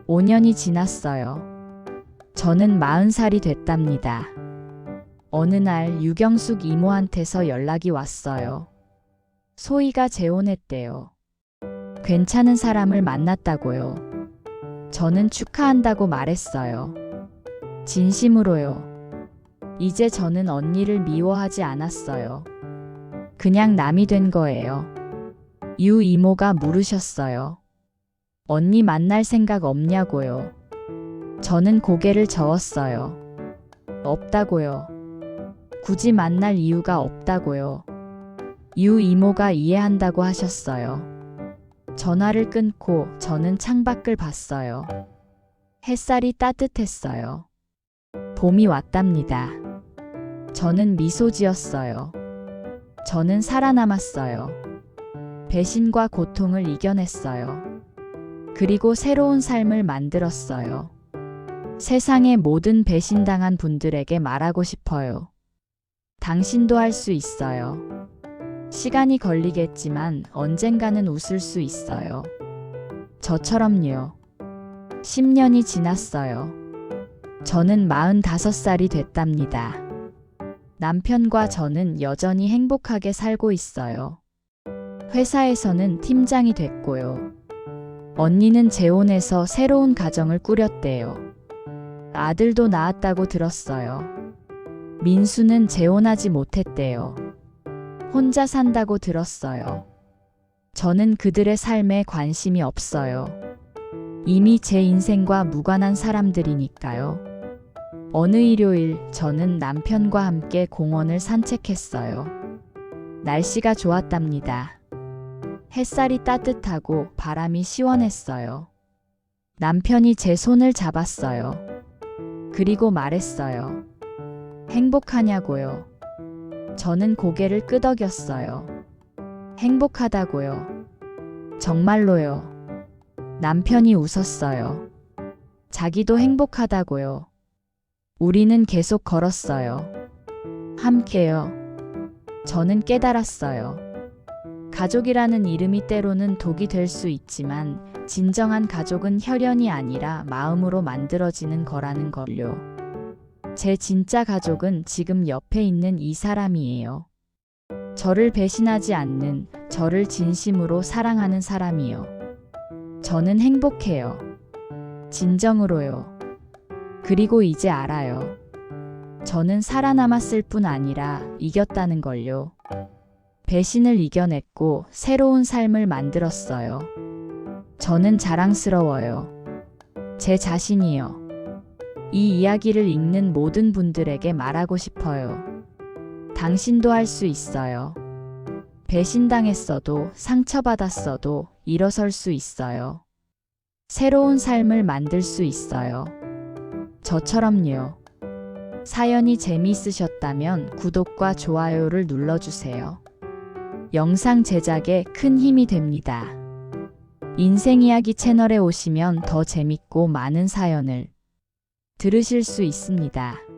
5년이 지났어요. 저는 40살이 됐답니다. 어느 날 유경숙 이모한테서 연락이 왔어요. 소희가 재혼했대요. 괜찮은 사람을 만났다고요. 저는 축하한다고 말했어요. 진심으로요. 이제 저는 언니를 미워하지 않았어요. 그냥 남이 된 거예요. 유 이모가 물으셨어요. 언니 만날 생각 없냐고요. 저는 고개를 저었어요. 없다고요. 굳이 만날 이유가 없다고요. 유 이모가 이해한다고 하셨어요. 전화를 끊고 저는 창밖을 봤어요. 햇살이 따뜻했어요. 봄이 왔답니다. 저는 미소 지었어요. 저는 살아남았어요. 배신과 고통을 이겨냈어요. 그리고 새로운 삶을 만들었어요. 세상의 모든 배신당한 분들에게 말하고 싶어요. 당신도 할 수 있어요. 시간이 걸리겠지만 언젠가는 웃을 수 있어요. 저처럼요. 10년이 지났어요. 저는 45살이 됐답니다. 남편과 저는 여전히 행복하게 살고 있어요. 회사에서는 팀장이 됐고요. 언니는 재혼해서 새로운 가정을 꾸렸대요. 아들도 낳았다고 들었어요. 민수는 재혼하지 못했대요. 혼자 산다고 들었어요. 저는 그들의 삶에 관심이 없어요. 이미 제 인생과 무관한 사람들이니까요. 어느 일요일 저는 남편과 함께 공원을 산책했어요. 날씨가 좋았답니다. 햇살이 따뜻하고 바람이 시원했어요. 남편이 제 손을 잡았어요. 그리고 말했어요. 행복하냐고요. 저는 고개를 끄덕였어요. 행복하다고요. 정말로요. 남편이 웃었어요. 자기도 행복하다고요. 우리는 계속 걸었어요. 함께요. 저는 깨달았어요. 가족이라는 이름이 때로는 독이 될 수 있지만 진정한 가족은 혈연이 아니라 마음으로 만들어지는 거라는 걸요. 제 진짜 가족은 지금 옆에 있는 이 사람이에요. 저를 배신하지 않는, 저를 진심으로 사랑하는 사람이요. 저는 행복해요. 진정으로요. 그리고 이제 알아요. 저는 살아남았을 뿐 아니라 이겼다는 걸요. 배신을 이겨냈고 새로운 삶을 만들었어요. 저는 자랑스러워요. 제 자신이요. 이 이야기를 읽는 모든 분들에게 말하고 싶어요. 당신도 할 수 있어요. 배신당했어도 상처받았어도 일어설 수 있어요. 새로운 삶을 만들 수 있어요. 저처럼요. 사연이 재미있으셨다면 구독과 좋아요를 눌러주세요. 영상 제작에 큰 힘이 됩니다. 인생이야기 채널에 오시면 더 재밌고 많은 사연을 들으실 수 있습니다.